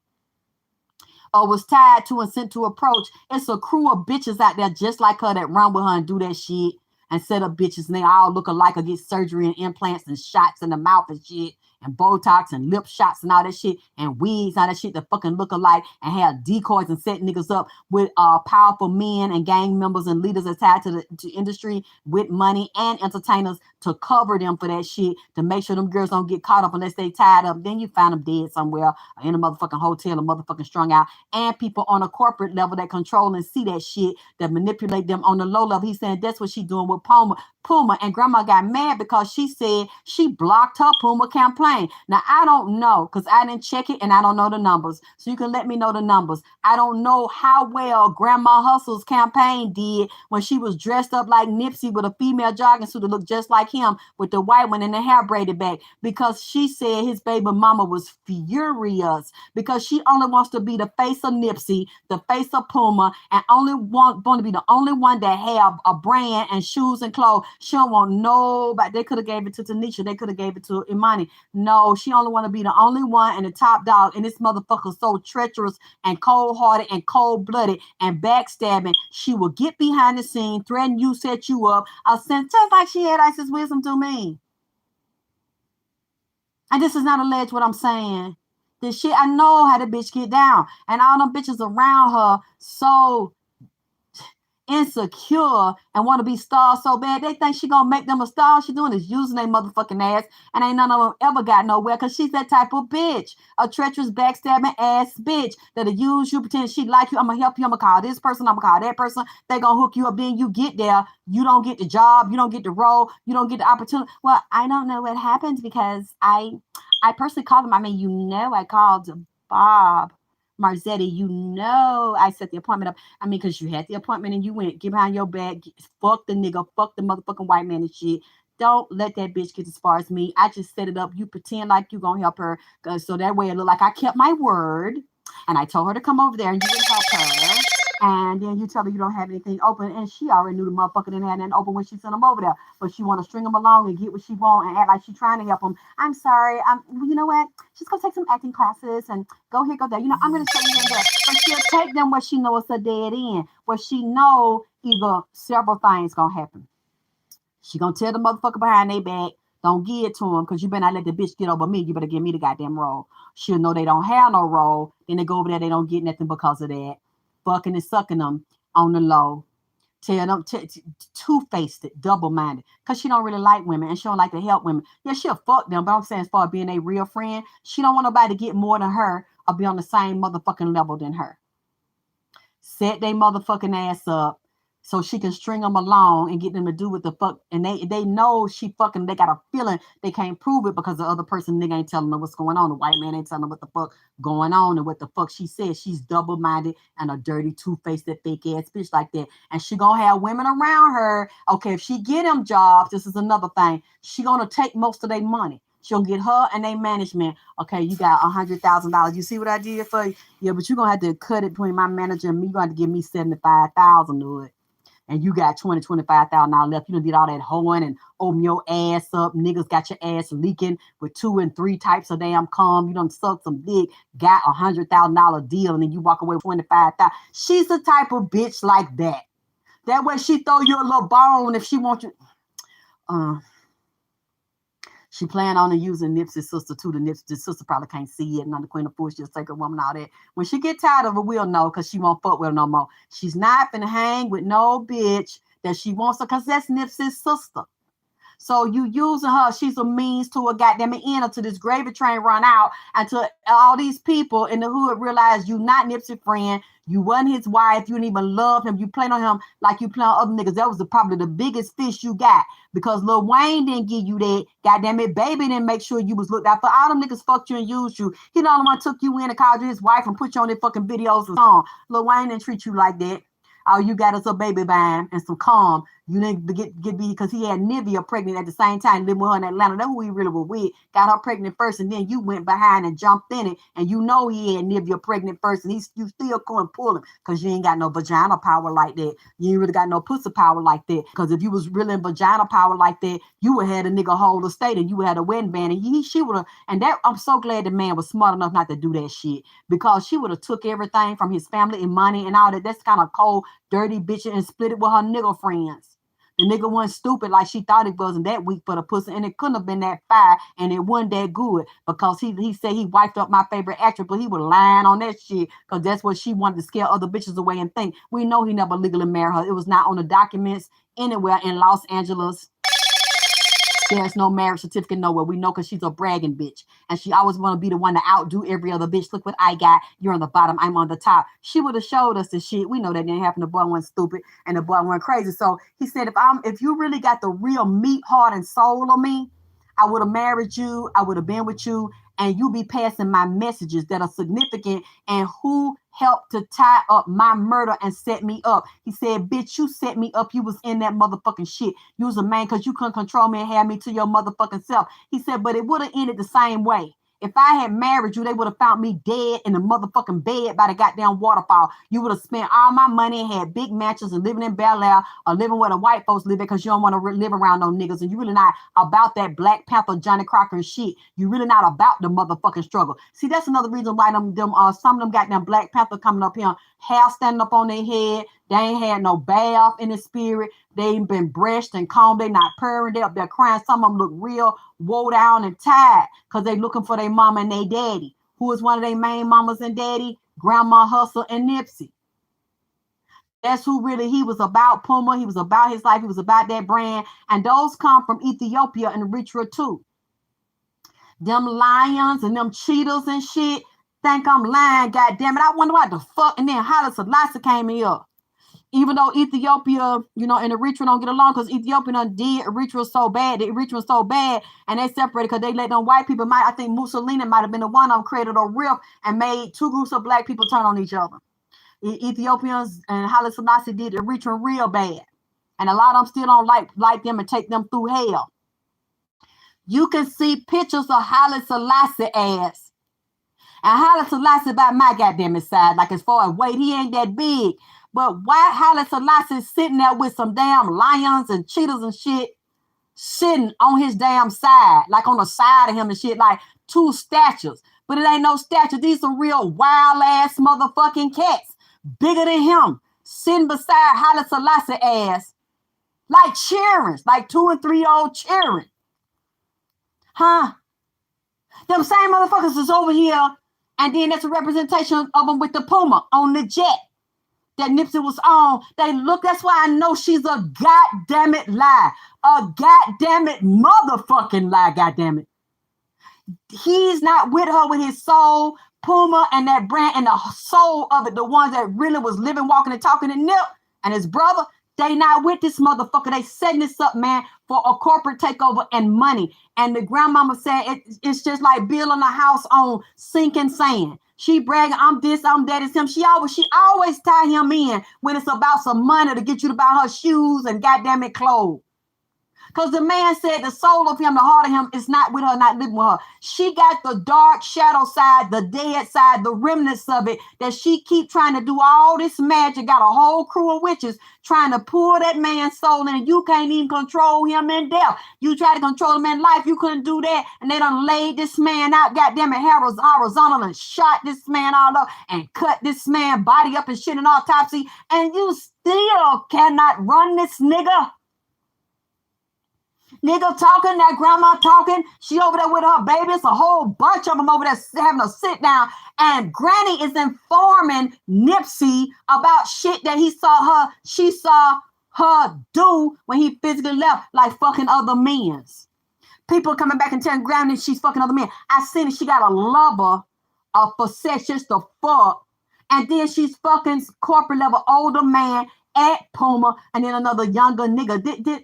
or was tied to and sent to approach. It's a crew of bitches out there just like her that run with her and do that shit and set up bitches and they all look alike or get surgery and implants and shots in the mouth and shit and Botox and lip shots and all that shit and wigs, all that shit that fucking look alike and have decoys and set niggas up with powerful men and gang members and leaders attached to the industry with money and entertainers to cover them for that shit to make sure them girls don't get caught up unless they tied up. Then you find them dead somewhere or in a motherfucking hotel or motherfucking strung out. And people on a corporate level that control and see that shit that manipulate them on the low level. He's saying that's what she's doing with Puma, and grandma got mad because she said she blocked her Puma campaign. Now, I don't know because I didn't check it and I don't know the numbers. So you can let me know the numbers. I don't know how well Grandma Hustle's campaign did when she was dressed up like Nipsey with a female jogging suit that looked just like him with the white one and the hair braided back because she said his baby mama was furious because she only wants to be the face of Nipsey, the face of Puma, and only want to be the only one that have a brand and shoes and clothes. She don't want nobody. They could have gave it to Tanisha. They could have gave it to Imani. No, she only want to be the only one and the top dog. And this motherfucker so treacherous and cold-hearted and cold-blooded and backstabbing. She will get behind the scene, threaten you, set you up. I'll send just like she had Isis Wisdom to me. And this is not alleged what I'm saying. This shit, I know how the bitch get down. And all them bitches around her so insecure and want to be stars so bad. They think she gonna make them a star. All she doing is using their motherfucking ass. And ain't none of them ever got nowhere because she's that type of bitch. A treacherous, backstabbing ass bitch that'll use you, pretend she like you. I'm gonna help you. I'm gonna call this person. I'm gonna call that person. They gonna hook you up. Then you get there. You don't get the job. You don't get the role. You don't get the opportunity. Well, I don't know what happened because I personally called him. I mean, I called Bob Marzetti, I set the appointment up. I mean, because you had the appointment and you went, get behind your back, fuck the nigga, fuck the motherfucking white man and shit. Don't let that bitch get as far as me. I just set it up. You pretend like you gonna help her, so that way it look like I kept my word. And I told her to come over there and you would help her. And then you tell her you don't have anything open. And she already knew the motherfucker didn't have nothing open when she sent him over there. But she want to string him along and get what she want and act like she's trying to help him. I'm sorry. You know what? She's going to take some acting classes and go here, go there. I'm going to show you there. But she'll take them where she knows it's a dead end. Where she know either several things going to happen. She going to tell the motherfucker behind their back, don't give it to him because you better not let the bitch get over me. You better give me the goddamn role. She'll know they don't have no role. Then they go over there, they don't get nothing because of that. Fucking and sucking them on the low. Tell them two-faced it, double-minded. Because she don't really like women and she don't like to help women. Yeah, she'll fuck them, but I'm saying as far as being a real friend, she don't want nobody to get more than her or be on the same motherfucking level than her. Set they motherfucking ass up so she can string them along and get them to do what the fuck. And they know she fucking, they got a feeling they can't prove it because the other person nigga ain't telling them what's going on. The white man ain't telling them what the fuck going on and what the fuck she said. She's double-minded and a dirty, two-faced, that fake ass bitch like that. And she gonna have women around her. Okay, if she get them jobs, this is another thing. She gonna take most of their money. She'll get her and their management. Okay, you got $100,000. You see what I did for you? Yeah, but you're gonna have to cut it between my manager and me. You're gonna have to give me $75,000 to it. And you got $25,000 left. You done did all that hoeing and open your ass up. Niggas got your ass leaking with 2 and 3 types of damn cum. You done sucked some dick, got $100,000 deal, and then you walk away with $25,000. She's the type of bitch like that. That way she throw you a little bone if she wants you. She planned on using Nipsey's sister too. The sister probably can't see it. And the Queen of Fools, she'll take her woman, all that. When she get tired of it, we'll know because she won't fuck with her no more. She's not finna hang with no bitch that she wants her because that's Nipsey's sister. So you using her, she's a means to a goddamn end until this gravy train run out, until all these people in the hood realize you not Nipsey friend, you wasn't his wife, you didn't even love him, you playing on him like you play on other niggas. That was probably the biggest fish you got because Lil Wayne didn't give you that. Goddamn it, baby didn't make sure you was looked out for. All them niggas fucked you and used you. He the only one took you in and called you his wife and put you on their fucking videos and song. Lil Wayne didn't treat you like that. All you got is a baby bam and some calm. You didn't get because he had Nivea pregnant at the same time, living with her in Atlanta. That's who he really was with. Got her pregnant first, and then you went behind and jumped in it, and you know he had Nivea pregnant first, and you still couldn't pull him because you ain't got no vagina power like that. You ain't really got no pussy power like that. Because if you was really in vagina power like that, you would have had a nigga hold the state, and you would have had a wedding band, and she would have. And that I'm so glad the man was smart enough not to do that shit, because she would have took everything from his family and money and all that. That's kind of cold, dirty bitch, and split it with her nigga friends. The nigga wasn't stupid like she thought it wasn't that weak for the pussy, and it couldn't have been that fire, and it wasn't that good, because he said he wiped up my favorite actress, but he was lying on that shit because that's what she wanted to scare other bitches away and think. We know he never legally married her. It was not on the documents anywhere in Los Angeles. There's no marriage certificate nowhere. We know because she's a bragging bitch. And she always want to be the one to outdo every other bitch. Look what I got. You're on the bottom. I'm on the top. She would have showed us the shit. We know that didn't happen. The boy wasn't stupid and the boy went crazy. So he said, if you really got the real meat, heart, and soul of me, I would have married you. I would have been with you. And you be passing my messages that are significant and who helped to tie up my murder and set me up. He said, bitch, you set me up. You was in that motherfucking shit. You was a man because you couldn't control me and have me to your motherfucking self. He said, but it would have ended the same way. If I had married you, they would have found me dead in the motherfucking bed by the goddamn waterfall. You would have spent all my money and had big mansions and living in Bel Air or living where the white folks live because you don't want to live around no niggas. And you really not about that Black Panther, Johnny Crocker and shit. You really not about the motherfucking struggle. See, that's another reason why some of them goddamn Black Panther coming up here, hair standing up on their head. They ain't had no bath in the spirit. They ain't been brushed and combed. They not purring. They up there crying. Some of them look real woe down and tired because they looking for their mama and their daddy. Who is one of their main mamas and daddy? Grandma Hustle and Nipsey. That's who really he was about. Puma. He was about his life. He was about that brand. And those come from Ethiopia and Eritrea too. Them lions and them cheetahs and shit think I'm lying. God damn it. I wonder what the fuck. And then Haile Selassie came in here. Even though Ethiopia, and Eritrea don't get along because Ethiopia done did Eritrea so bad. The Eritrea was so bad and they separated because they let them white people. I think Mussolini might have been the one of them created a rift and made two groups of black people turn on each other. Ethiopians and Haile Selassie did Eritrea real bad. And a lot of them still don't like them and take them through hell. You can see pictures of Haile Selassie ass. And Haile Selassie about my goddamn side. Like as far as weight, he ain't that big. But why Haile Selassie sitting there with some damn lions and cheetahs and shit sitting on his damn side, like on the side of him and shit, like two statues. But it ain't no statue. These are real wild ass motherfucking cats, bigger than him, sitting beside Haile Selassie ass, like cheering, like 2 and 3 old cheering. Huh? Them same motherfuckers is over here, and then that's a representation of them with the Puma on the jet that Nipsey was on. That's why I know she's a goddamn it lie. A goddamn it motherfucking lie, goddamn it. He's not with her with his soul, Puma and that brand and the soul of it, the ones that really was living, walking, and talking, and Nip and his brother, they not with this motherfucker. They setting this up, man, for a corporate takeover and money. And the grandmama said it's just like building a house on sinking sand. She bragging, I'm this, I'm that, it's him. She always tie him in when it's about some money to get you to buy her shoes and goddamn it clothes. Because the man said the soul of him, the heart of him is not with her, not living with her. She got the dark shadow side, the dead side, the remnants of it that she keep trying to do all this magic. Got a whole crew of witches trying to pull that man's soul in. You can't even control him in death. You try to control him in life. You couldn't do that. And they done laid this man out, goddamn it, horizontal and shot this man all up and cut this man body up and shit in autopsy. And you still cannot run this nigga. Nigga talking, that grandma talking, she over there with her babies, a whole bunch of them over there having a sit down, and Granny is informing Nipsey about shit that she saw her do when he physically left, like fucking other men. People coming back and telling Granny she's fucking other men. I seen it, she got a lover, a facetious to fuck, and then she's fucking corporate level older man at Puma, and then another younger nigga.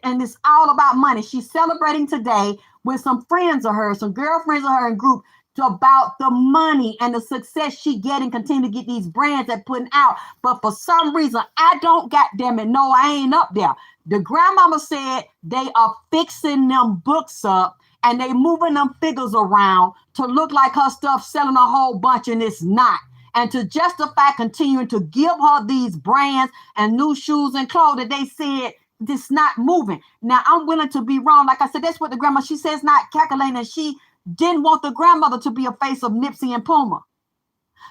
And it's all about money. She's celebrating today with some friends of hers, some girlfriends of her in group, about the money and the success she getting, continue to get these brands that putting out. But for some reason, I don't goddamn it. No, I ain't up there. The grandmama said they are fixing them books up and they moving them figures around to look like her stuff selling a whole bunch, and it's not. And to justify continuing to give her these brands and new shoes and clothes that they said this not moving. Now, I'm willing to be wrong. Like I said, that's what the grandma, she says not calculating, and she didn't want the grandmother to be a face of Nipsey and Puma.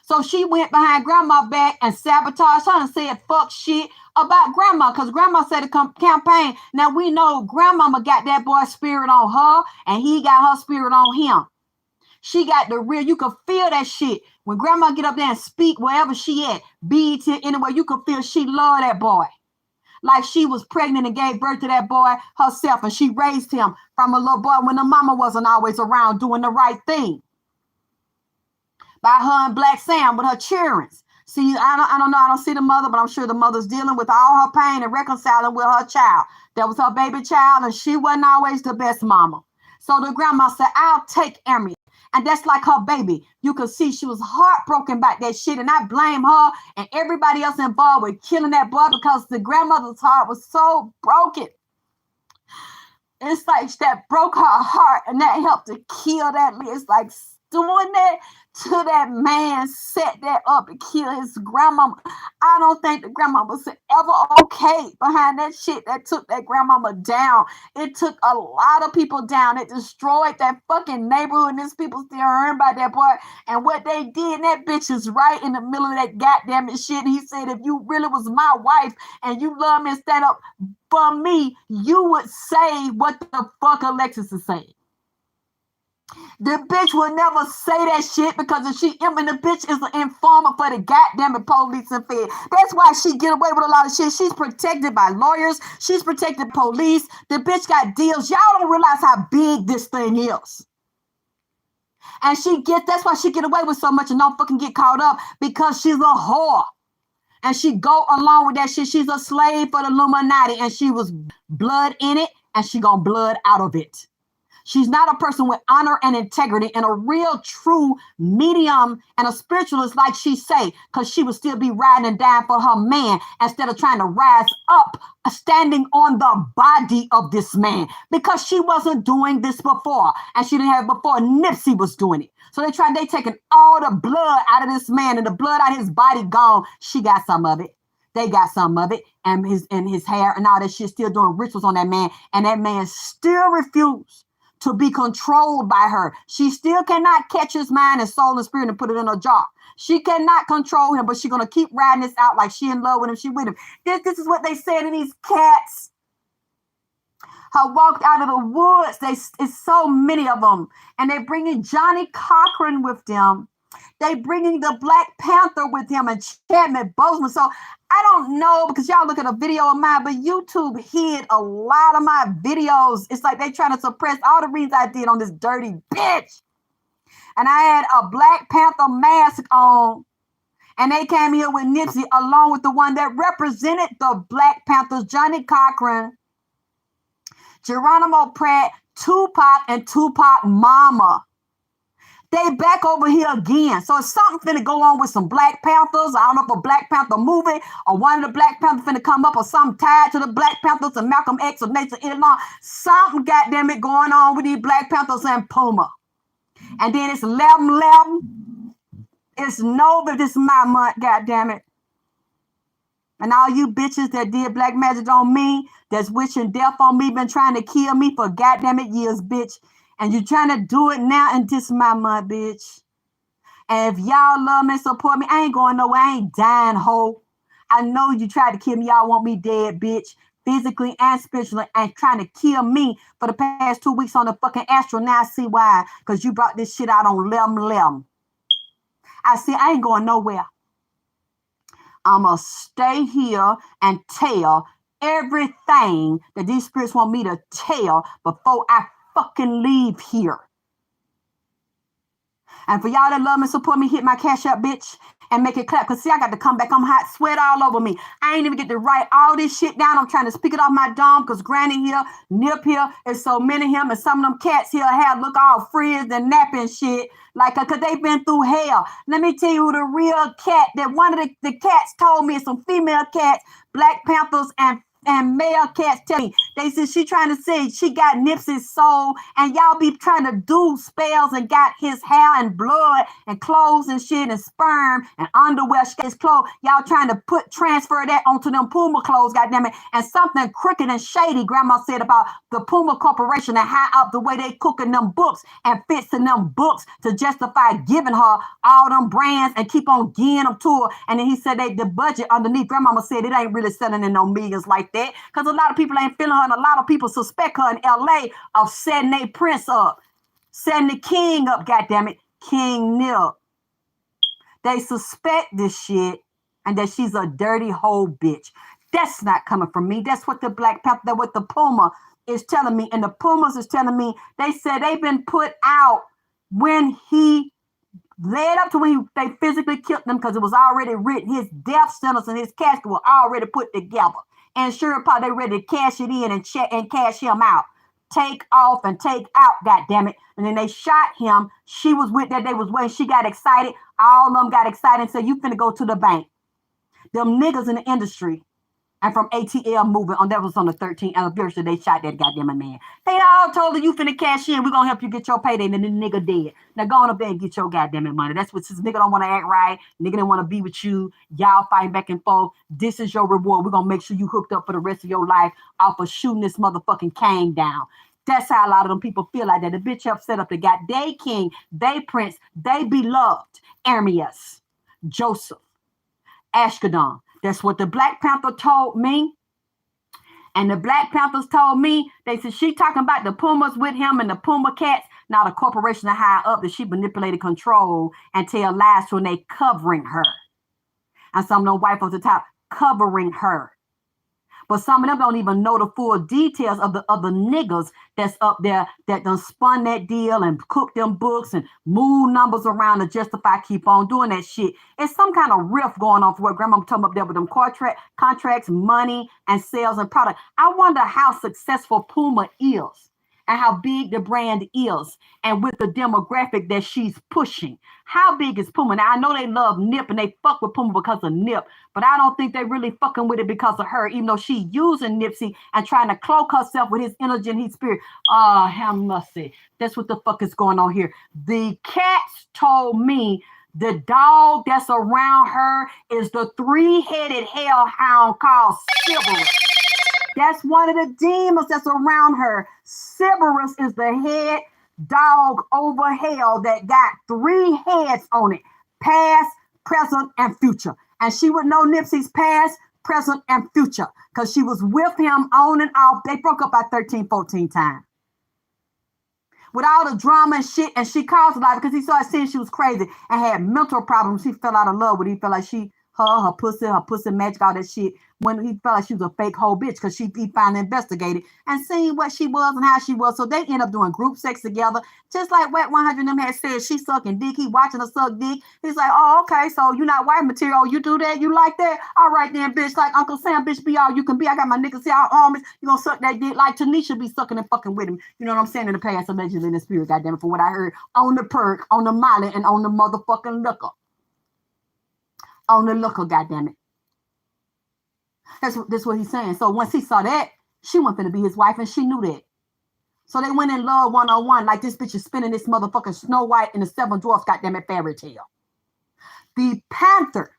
So she went behind grandma back and sabotaged her and said fuck shit about grandma, because grandma said the campaign. Now we know grandmama got that boy's spirit on her and he got her spirit on him. She got the real, you could feel that shit. When grandma get up there and speak wherever she at, BET, anywhere, you could feel she loved that boy. Like she was pregnant and gave birth to that boy herself, and she raised him from a little boy when the mama wasn't always around doing the right thing. By her and Black Sam with her children. See, I don't know, I don't see the mother, but I'm sure the mother's dealing with all her pain and reconciling with her child. That was her baby child, and she wasn't always the best mama. So the grandma said, I'll take Emmy. And that's like her baby. You could see she was heartbroken about that shit. And I blame her and everybody else involved with killing that boy, because the grandmother's heart was so broken. It's like that broke her heart, and that helped to kill that. It's like doing that to that man, set that up and kill his grandmama. I don't think the grandmama was ever okay behind that shit that took that grandmama down. It took a lot of people down. It destroyed that fucking neighborhood, and these people still heard about that boy. And what they did, that bitch is right in the middle of that goddamn shit. He said, if you really was my wife and you love me and stand up for me, you would say what the fuck Alexis is saying. The bitch will never say that shit, because if she, and the bitch is an informer for the goddamn police and Fed. That's why she get away with a lot of shit. She's protected by lawyers. She's protected police. The bitch got deals. Y'all don't realize how big this thing is. And that's why she get away with so much and don't fucking get caught up, because she's a whore. And she go along with that shit. She's a slave for the Illuminati, and she was blood in it, and she gonna blood out of it. She's not a person with honor and integrity and a real true medium and a spiritualist, like she say, because she would still be riding and dying for her man instead of trying to rise up, standing on the body of this man, because she wasn't doing this before, and she didn't have it before. Nipsey was doing it. So they taking all the blood out of this man, and the blood out of his body gone. She got some of it. They got some of it, and his hair and all that shit, still doing rituals on that man, and that man still refused to be controlled by her. She still cannot catch his mind and soul and spirit and put it in her jaw. She cannot control him, but she's going to keep riding this out like she in love with him. She with him. This is what they said to these cats. Her walked out of the woods. It's so many of them. And they bringing Johnny Cochran with them. They bringing the Black Panther with him and Chadwick Boseman. So I don't know, because y'all look at a video of mine, but YouTube hid a lot of my videos. It's like they trying to suppress all the reads I did on this dirty bitch. And I had a Black Panther mask on, and they came here with Nipsey along with the one that represented the Black Panthers, Johnny Cochran, Geronimo Pratt, Tupac, and Tupac Mama. They back over here again. So it's something finna go on with some Black Panthers. I don't know if a Black Panther movie or one of the Black Panthers finna come up, or something tied to the Black Panthers and Malcolm X or Nathan Elon. Something goddamn it going on with these Black Panthers and Puma. And then it's 11. It's Nova. This is my month, goddamn it. And all you bitches that did black magic on me, that's wishing death on me, been trying to kill me for goddamn it years, bitch. And you trying to do it now, and this is my month, bitch. And if y'all love me, support me, I ain't going nowhere. I ain't dying, ho. I know you tried to kill me. Y'all want me dead, bitch. Physically and spiritually, and trying to kill me for the past 2 weeks on the fucking Astro. Now I see why. Because you brought this shit out on 11. I see I ain't going nowhere. I'ma stay here and tell everything that these spirits want me to tell before I fucking leave here. And for y'all that love me, support me, hit my cash up, bitch. and make it clap. Because see, I got to come back. I'm hot, sweat all over me. I ain't even get to write all this shit down. I'm trying to speak it off my dome because Granny here, Nip here, and so many of him, and some of them cats here have look all frizzed and napping shit. Like, because they've been through hell. Let me tell you who the real cat, that one of the cats told me, some female cats, Black Panthers and male cats tell me, they said she trying to say she got Nipsey's soul, and y'all be trying to do spells and got his hair and blood and clothes and shit and sperm and underwear, his clothes. Y'all trying to transfer that onto them Puma clothes, goddammit. And something crooked and shady, Grandma said about the Puma Corporation and how up the way they cooking them books and fixing them books to justify giving her all them brands and keep on getting them to her. And then he said the budget underneath, Grandmama said it ain't really selling in no millions like that, because a lot of people ain't feeling her, and a lot of people suspect her in LA of setting a prince up, setting the king up, goddammit, King Nip. They suspect this shit and that she's a dirty whole bitch. That's not coming from me. That's what the Black Panther, what the Puma is telling me. And the Pumas is telling me, they said they've been put out when he led up to when they physically killed them, because it was already written. His death sentence and his casket were already put together. And sure, probably they ready to cash it in and check and cash him out. Take off and take out, goddammit. And then they shot him. She was with that. They was waiting. She got excited. All of them got excited and said, you finna go to the bank. Them niggas in the industry and from ATL movement, that was on the 13th anniversary, they shot that goddamn man. They all told her, you finna cash in. We're gonna help you get your payday. And then the nigga dead. Now go on up there and get your goddamn money. That's what this nigga don't want to act right. Nigga don't want to be with you. Y'all fighting back and forth. This is your reward. We're gonna make sure you hooked up for the rest of your life off of shooting this motherfucking king down. That's how a lot of them people feel like that. The bitch upset up. They got they king, they prince, they beloved, Hermes, Joseph, Ashkodon. That's what the Black Panther told me. And the Black Panthers told me, they said she talking about the Pumas with him and the Puma cats, not a corporation high up that she manipulated, control, and tell lies to, and they covering her. And some of them white folks at the top covering her. But some of them don't even know the full details of the other niggas that's up there that done spun that deal and cooked them books and moved numbers around to justify keep on doing that shit. It's some kind of rift going on for what Grandma talking up there with them contracts, money, and sales and product. I wonder how successful Puma is and how big the brand is and with the demographic that she's pushing. How big is Puma? Now, I know they love Nip and they fuck with Puma because of Nip, but I don't think they really fucking with it because of her, even though she using Nipsey and trying to cloak herself with his energy and his spirit. Oh, have mercy. That's what the fuck is going on here. The cats told me the dog that's around her is the three-headed hellhound called Cerberus. That's one of the demons that's around her. Cerberus is the head dog over hell that got 3 heads on it. Past, present, and future. And she would know Nipsey's past, present, and future. Because she was with him on and off. They broke up about 13, 14 times. With all the drama and shit, and she caused a lot because he started saying she was crazy and had mental problems. She fell out of love with him. He felt like her pussy magic, all that shit. When he felt like she was a fake whole bitch because he finally investigated and seen what she was and how she was. So they end up doing group sex together. Just like Wet 100 of them had said, she sucking dick. He watching her suck dick. He's like, oh, okay, so you not white material. You do that? You like that? All right then, bitch. Like Uncle Sam, bitch, be all you can be. I got my niggas here, our armies. You gonna suck that dick like Tanisha be sucking and fucking with him. You know what I'm saying? In the past, allegedly in the spirit, goddamn it, for what I heard on the perk, on the molly, and on the motherfucking liquor. On the liquor, goddamn it. That's what he's saying. So once he saw that, she wasn't finna be his wife, and she knew that. So they went in love 101, like this bitch is spinning this motherfucking Snow White and the Seven Dwarfs, goddamn it, fairy tale. The Panther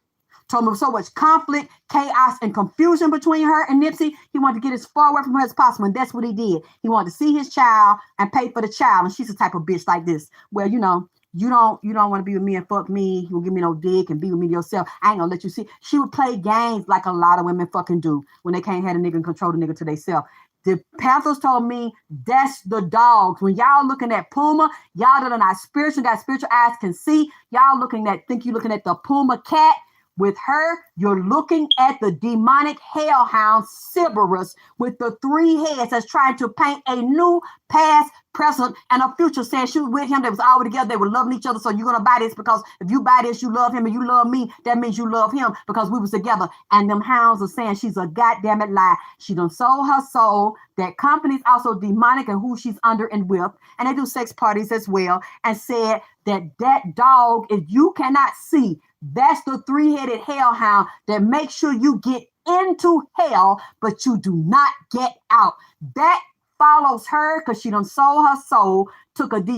told me so much conflict, chaos, and confusion between her and Nipsey. He wanted to get as far away from her as possible, and that's what he did. He wanted to see his child and pay for the child, and she's the type of bitch like this, where, you know, you don't want to be with me and fuck me. You won't give me no dick and be with me yourself. I ain't gonna let you see. She would play games like a lot of women fucking do when they can't have a nigga and control the nigga to themselves. The Panthers told me that's the dogs. When y'all looking at Puma, y'all that are not spiritual, got spiritual eyes can see. Y'all think you're looking at the Puma cat. With her, you're looking at the demonic hellhound Cerberus with the 3 heads that's trying to paint a new past, present and a future saying she was with him. They was all together. They were loving each other. So you're going to buy this because if you buy this, you love him and you love me. That means you love him because we was together. And them hounds are saying she's a goddamn it lie. She done sold her soul. That company's also demonic and who she's under and with. And they do sex parties as well. And said that dog, if you cannot see, that's the three-headed hellhound that makes sure you get into hell, but you do not get out. That follows her because she done sold her soul,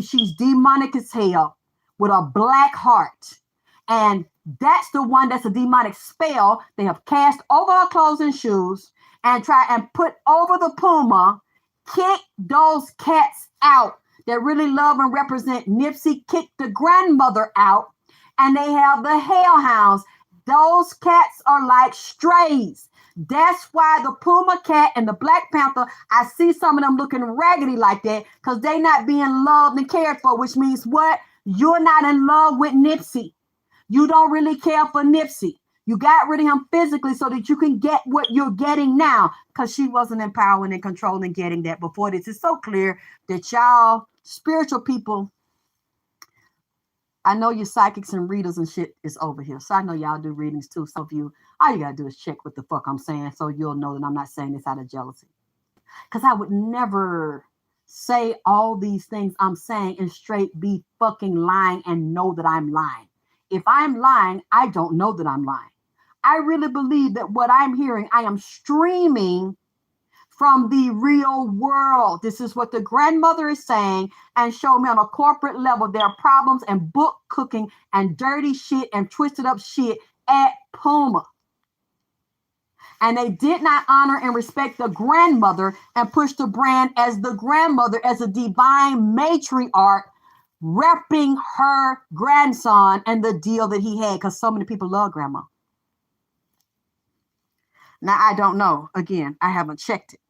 she's demonic as hell with a black heart. And that's the one that's a demonic spell they have cast over her clothes and shoes and try and put over the Puma, kick those cats out that really love and represent Nipsey, kick the grandmother out, and they have the hellhounds. Those cats are like strays. That's why the Puma cat and the Black Panther, I see some of them looking raggedy like that because they not being loved and cared for, which means what? You're not in love with Nipsey. You don't really care for Nipsey. You got rid of him physically so that you can get what you're getting now because she wasn't empowering and controlling getting that before this. It's so clear that y'all spiritual people, I know your psychics and readers and shit is over here. So I know y'all do readings too. Some of you, all you gotta do is check what the fuck I'm saying so you'll know that I'm not saying this out of jealousy. Because I would never say all these things I'm saying and straight be fucking lying and know that I'm lying. If I'm lying, I don't know that I'm lying. I really believe that what I'm hearing, I am streaming from the real world. This is what the grandmother is saying and show me on a corporate level there are problems and book cooking and dirty shit and twisted up shit at Puma. And they did not honor and respect the grandmother and push the brand as the grandmother as a divine matriarch repping her grandson and the deal that he had because so many people love grandma. Now, I don't know. Again, I haven't checked it.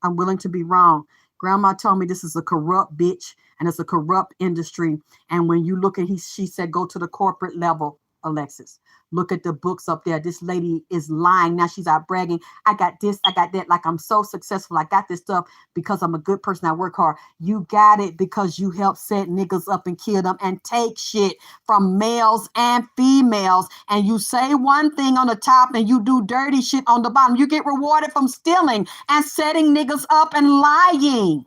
I'm willing to be wrong. Grandma told me this is a corrupt bitch and it's a corrupt industry. And when you look at, she said, go to the corporate level, Alexis. Look at the books up there. This lady is lying. Now she's out bragging. I got this, I got that. Like I'm so successful. I got this stuff because I'm a good person. I work hard. You got it because you help set niggas up and kill them and take shit from males and females. And you say one thing on the top and you do dirty shit on the bottom. You get rewarded from stealing and setting niggas up and lying.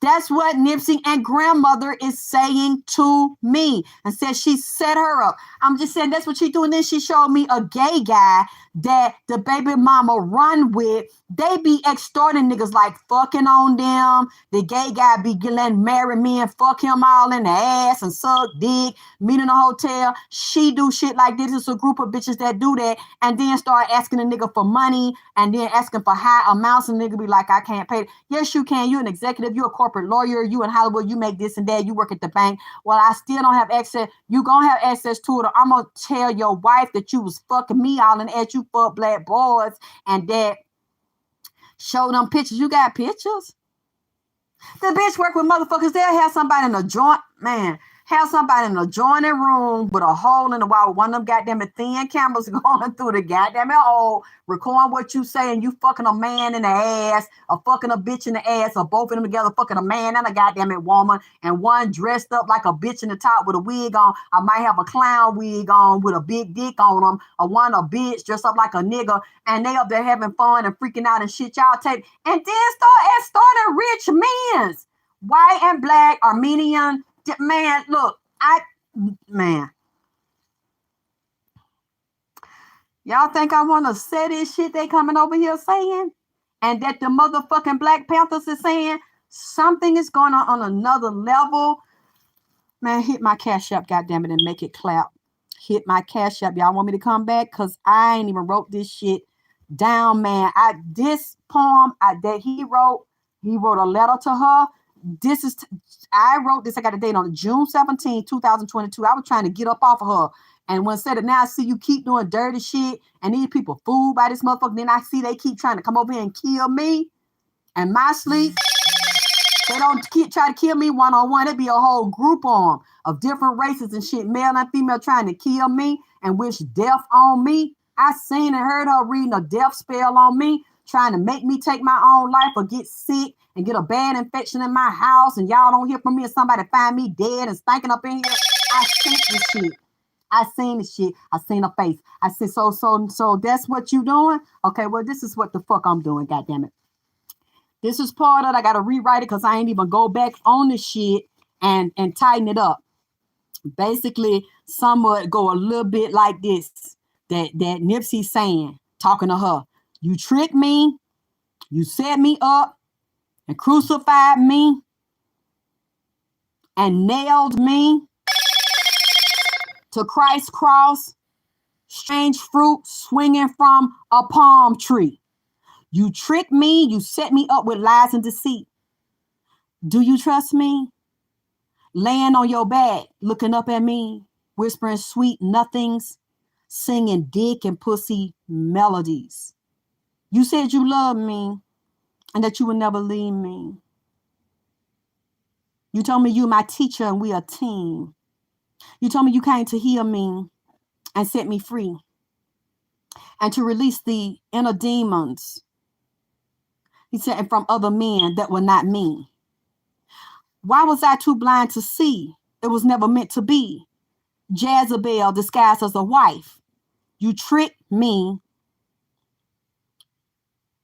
That's what Nipsey and grandmother is saying to me and said she set her up. I'm just saying that's what she doing. Then she showed me a gay guy that the baby mama run with. They be extorting niggas like fucking on them. The gay guy be getting marry me and fuck him all in the ass and suck dick, meet in a hotel. She do shit like this. It's a group of bitches that do that and then start asking a nigga for money and then asking for high amounts and nigga be like, I can't pay. Yes, you can. You're an executive. You're a corporate lawyer. You in Hollywood. You make this and that. You work at the bank. Well, I still don't have access. You gonna have access to it. Or I'm gonna tell your wife that you was fucking me all in the ass. You fuck black boys and that. Show them pictures. You got pictures? The bitch work with motherfuckers. They'll have somebody in a joint, man. Have somebody in a jointed room with a hole in the wall with one of them goddamn thin cameras going through the goddamn hole, recording what you say, and you fucking a man in the ass, or fucking a bitch in the ass, or both of them together fucking a man and a goddamn woman, and one dressed up like a bitch in the top with a wig on. I might have a clown wig on with a big dick on them, or one a bitch dressed up like a nigga, and they up there having fun and freaking out and shit y'all take, and then starting rich men's, white and black, Armenian. Man, look, y'all think I want to say this shit they coming over here saying? And that the motherfucking Black Panthers is saying something is going on another level? Man, hit my Cash App, goddammit, and make it clap. Hit my Cash App. Y'all want me to come back? Because I ain't even wrote this shit down, man. This poem that he wrote a letter to her. I wrote this. I got a date on June 17, 2022. I was trying to get up off of her. And when I said it, now I see you keep doing dirty shit and these people fooled by this motherfucker. Then I see they keep trying to come over here and kill me and my sleep. They don't try to kill me one-on-one. It'd be a whole group on of different races and shit, male and female, trying to kill me and wish death on me. I seen and heard her reading a death spell on me. trying to make me take my own life or get sick and get a bad infection in my house, and y'all don't hear from me, and somebody find me dead and stinking up in here. I seen this shit. I seen the shit. I seen her face. I said, so that's what you doing? Okay, well, this is what the fuck I'm doing, goddammit. This is part of it. I gotta rewrite it because I ain't even go back on the shit and tighten it up. Basically, some would go a little bit like this. That Nipsey saying, talking to her. You tricked me, you set me up and crucified me and nailed me to Christ's cross, strange fruit swinging from a palm tree. You tricked me, you set me up with lies and deceit. Do you trust me? Laying on your back, looking up at me, whispering sweet nothings, singing dick and pussy melodies. You said you loved me and that you would never leave me. You told me you my teacher and we a team. You told me you came to heal me and set me free and to release the inner demons. He said, from other men that were not me. Why was I too blind to see? It was never meant to be. Jezebel disguised as a wife. You tricked me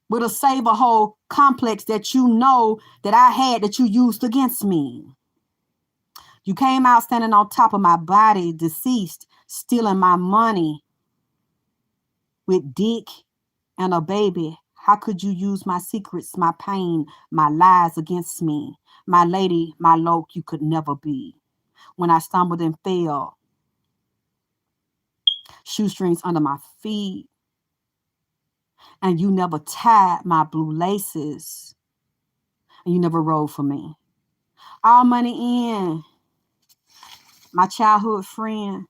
with a saber hole complex that you know that I had that you used against me. You came out standing on top of my body, deceased, stealing my money with dick and a baby. How could you use my secrets, my pain, my lies against me? My lady, my loke, you could never be. When I stumbled and fell, shoestrings under my feet, and you never tied my blue laces, and you never rode for me. All money in, my childhood friend.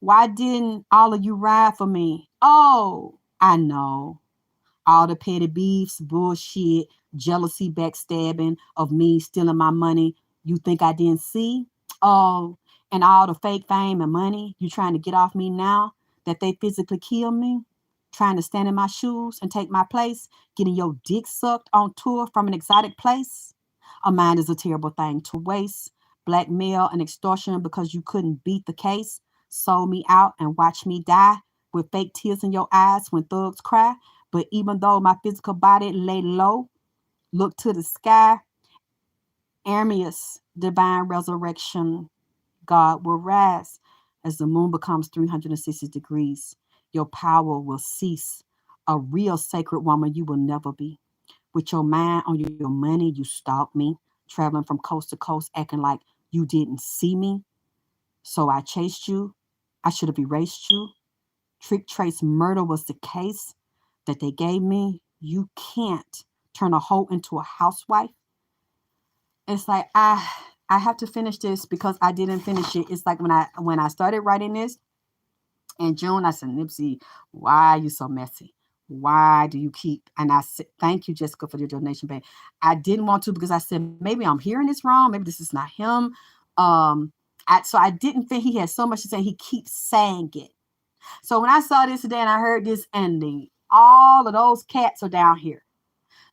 Why didn't all of you ride for me? Oh, I know. All the petty beefs, bullshit, jealousy, backstabbing of me stealing my money. You think I didn't see? Oh, and all the fake fame and money you trying to get off me now that they physically kill me, trying to stand in my shoes and take my place, getting your dick sucked on tour from an exotic place. A mind is a terrible thing to waste. Blackmail and extortion because you couldn't beat the case. Sold me out and watch me die with fake tears in your eyes when thugs cry. But even though my physical body lay low, look to the sky, Armius, divine resurrection, God will rise as the moon becomes 360 degrees. Your power will cease. A real sacred woman you will never be. With your mind on your money, you stalked me, traveling from coast to coast, acting like you didn't see me. So I chased you. I should have erased you. Trick, trace, murder was the case that they gave me. You can't turn a hoe into a housewife. It's like I have to finish this because I didn't finish it. It's like when I started writing this in June, I said, Nipsey, why are you so messy? Why do you keep? And I said, thank you, Jessica, for your donation, babe. I didn't want to because I said maybe I'm hearing this wrong. Maybe this is not him. So I didn't think he had so much to say. He keeps saying it. So when I saw this today and I heard this ending, all of those cats are down here.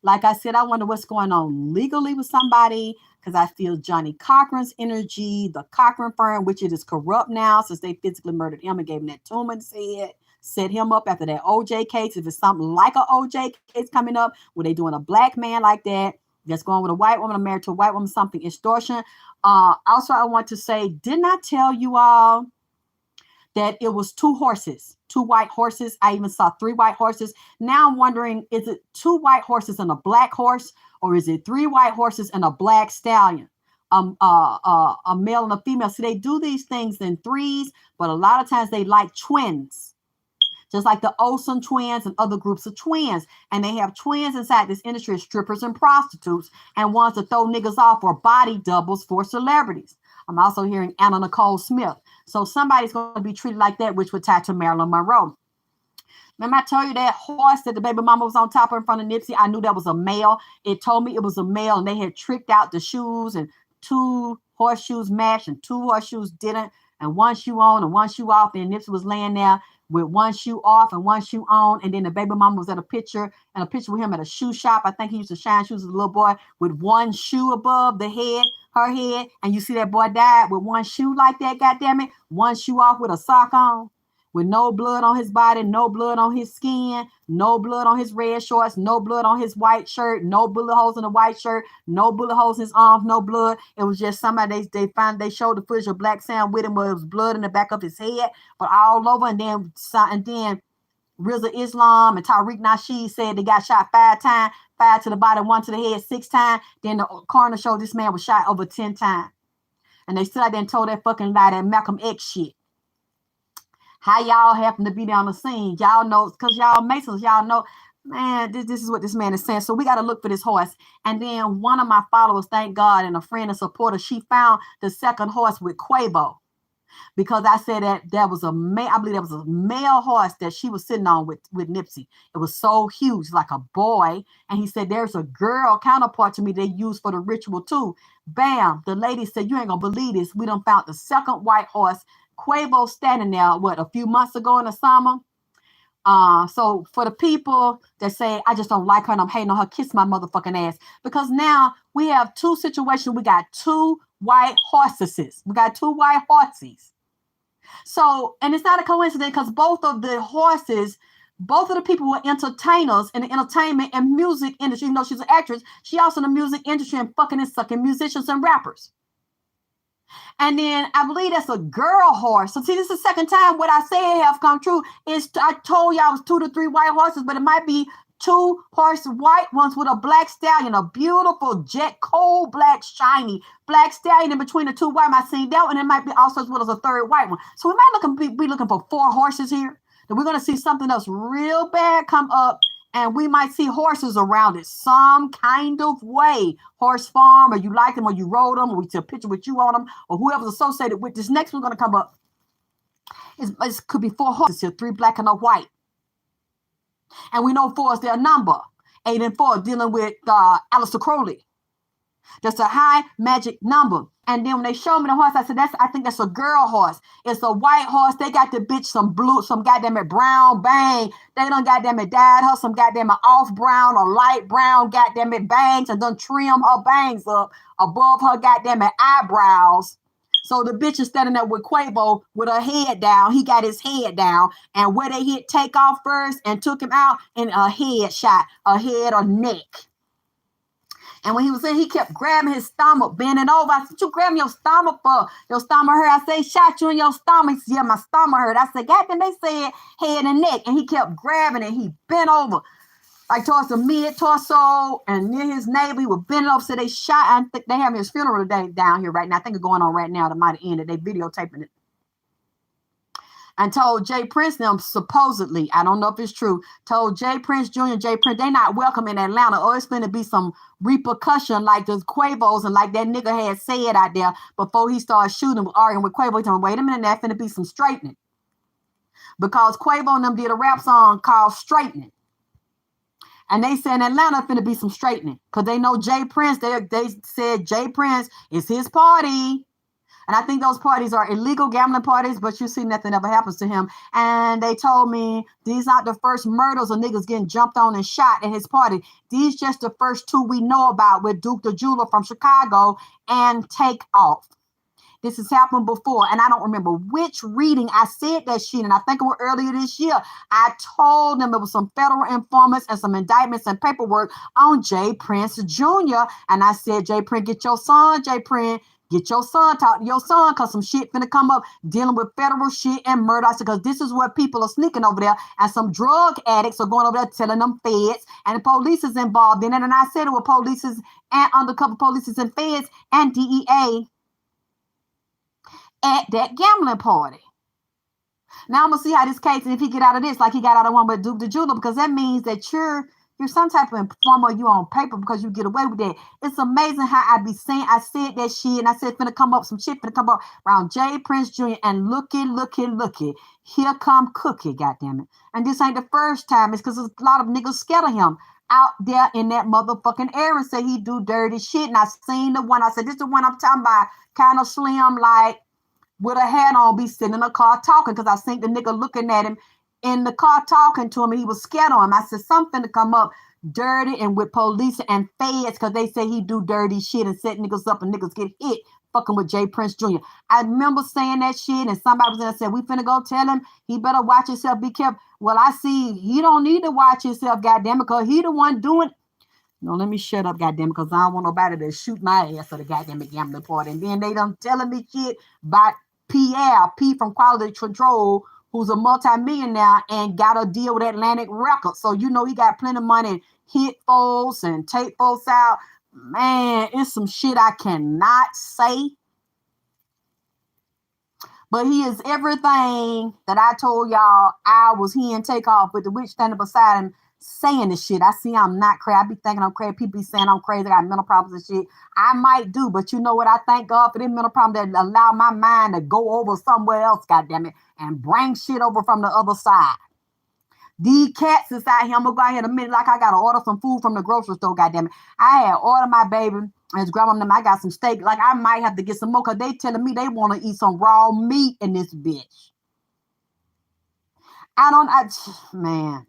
Like I said, I wonder what's going on legally with somebody because I feel Johnny Cochran's energy, the Cochran firm, which it is corrupt now since they physically murdered him and gave him that tumor and set him up after that OJ case. If it's something like an OJ case coming up where they doing a black man like that, that's going with a white woman, married to a white woman, something, extortion. Also, I want to say, didn't I tell you all that it was two white horses? I even saw 3 white horses. Now I'm wondering, is it 2 white horses and a black horse, or is it 3 white horses and a black stallion? A male and a female. See, they do these things in 3s, but a lot of times they like twins. Just like the Olsen twins and other groups of twins. And they have twins inside this industry, strippers and prostitutes, and ones to throw niggas off or body doubles for celebrities. I'm also hearing Anna Nicole Smith. So somebody's going to be treated like that, which would tie to Marilyn Monroe. Remember I told you that horse that the baby mama was on top of in front of Nipsey? I knew that was a male. It told me it was a male, and they had tricked out the shoes, and 2 horseshoes matched and 2 horseshoes didn't. and one shoe on and one shoe off. And Nipsey was laying there with one shoe off and one shoe on. And then the baby mama was at a picture with him at a shoe shop. I think he used to shine shoes as a little boy with one shoe above the head, her head. And you see that boy died with one shoe like that, goddamn it. One shoe off with a sock on. With no blood on his body, no blood on his skin, no blood on his red shorts, no blood on his white shirt, no bullet holes in the white shirt, no bullet holes in his arms, no blood. It was just somebody they showed the footage of Black Sam with him where it was blood in the back of his head, but all over. And then Rizza Islam and Tariq Nasheed said they got shot 5 times, 5 to the body, 1 to the head, 6 times. Then the coroner showed this man was shot over 10 times. And they stood out there and told that fucking lie, that Malcolm X shit. How y'all happen to be there on the scene? Y'all know, because y'all Masons, y'all know, man, this is what this man is saying. So we got to look for this horse. And then one of my followers, thank God, and a friend and supporter, she found the second horse with Quavo. Because I said that there was a male, I believe there was a male horse that she was sitting on with Nipsey. It was so huge, like a boy. And he said, there's a girl counterpart to me they use for the ritual too. Bam, the lady said, you ain't gonna believe this. We done found the second white horse. Quavo standing there, a few months ago in the summer. So for the people that say, I just don't like her and I'm hating on her, kiss my motherfucking ass. Because now we have 2 situations. We got 2 white horses. We got 2 white horses. So, and it's not a coincidence because both of the people were entertainers in the entertainment and music industry. You know, she's an actress. She also in the music industry and fucking and sucking musicians and rappers. And then I believe that's a girl horse. So see, this is the second time what I say have come true. I told y'all it was 2 to 3 white horses, but it might be 2 white ones with a black stallion, a beautiful jet, cold black, shiny black stallion in between the 2 white ones. I seen that one. It might be also as well as a 3rd white one. So we might be looking for 4 horses here. Then we're going to see something else real bad come up. And we might see horses around it some kind of way. Horse farm, or you like them, or you rode them, or we took a picture with you on them, or whoever's associated with this. Next one's going to come up. It could be 4 horses here, 3 black and a white. And we know 4 is their number. 8 and 4 dealing with Aleister Crowley. That's a high magic number. And then when they showed me the horse, I said, I think that's a girl horse. It's a white horse. They got the bitch some blue, some goddamn it brown bang. They done goddamn it dyed her some goddamn it off brown or light brown goddamn it bangs and done trim her bangs up above her goddamn it eyebrows. So the bitch is standing there with Quavo with her head down. He got his head down. And where they hit takeoff first and took him out in a head shot, a head or neck. And when he was in, he kept grabbing his stomach, bending over. I said, you grabbing your stomach for? Your stomach hurt. I said, shot you in your stomach. He said, yeah, my stomach hurt. I said, God, then they said head and neck. And he kept grabbing it. He bent over like towards the mid-torso and near his navel. He was bending over. So they shot. I think they having his funeral today down here right now. I think it's going on right now. That might have ended. They videotaping it. And told Jay Prince them supposedly, I don't know if it's true, told Jay Prince Jr., Jay Prince, they not welcome in Atlanta, or it's going to be some repercussion like the Quavos and like that nigga had said out there before he started shooting, arguing with Quavo. He told me, wait a minute, there's going to be some straightening. Because Quavo and them did a rap song called Straightening. And they said in Atlanta finna be some straightening. Because they know Jay Prince, they said Jay Prince is his party. And I think those parties are illegal gambling parties, but you see nothing ever happens to him. And they told me these aren't the first murders of niggas getting jumped on and shot at his party. These just the first 2 we know about with Duke the Jeweler from Chicago and Takeoff. This has happened before, and I don't remember which reading I said that shit, and I think it was earlier this year. I told them it was some federal informants and some indictments and paperwork on Jay Prince Jr. And I said, Jay Prince, get your son, Jay Prince. Get your son, talk to your son, because some shit finna come up dealing with federal shit and murder. I said, because this is what people are sneaking over there. And some drug addicts are going over there telling them feds. And the police is involved in it. And I said it was police and undercover police and feds and DEA at that gambling party. Now I'm going to see how this case, and if he get out of this, like he got out of one with Duke the Jeweler, because that means that you're some type of informer, you on paper because you get away with that. It's amazing how I be saying, I said that shit, and I said, finna come up, some shit finna come up around Jay Prince Jr. and look it. Here come Cookie, goddammit. And this ain't the first time. It's because a lot of niggas scared of him out there in that motherfucking area. Say he do dirty shit. And I seen the one, I said, this is the one I'm talking about, kind of slim, like with a hat on be sitting in the car talking, because I seen the nigga looking at him in the car talking to him, and he was scared on him. I said, something to come up dirty and with police and feds, because they say he do dirty shit and set niggas up and niggas get hit fucking with J. Prince Jr. I remember saying that shit, and somebody was there and said, we finna go tell him he better watch himself, be careful. Well, I see he don't need to watch himself, goddamn it, because he the one doing. No, let me shut up, goddamn it, because I don't want nobody to shoot my ass for the goddamn gambling part. And then they done telling me shit about P from Quality Control, who's a multi-millionaire and got a deal with Atlantic Records. So, you know, he got plenty of money and hit folks and take folks out. Man, it's some shit I cannot say. But he is everything that I told y'all I was he and Takeoff with the witch standing beside him saying this shit. I see I'm not crazy. I be thinking I'm crazy. People be saying I'm crazy. I got mental problems and shit. I might do, but you know what? I thank God for them mental problems that allow my mind to go over somewhere else, goddammit, and bring shit over from the other side. These cats inside here, I'm gonna go ahead in a minute like I gotta order some food from the grocery store, goddammit. I had ordered my baby and his grandma and them, I got some steak. Like I might have to get some more because they telling me they want to eat some raw meat in this bitch. Man.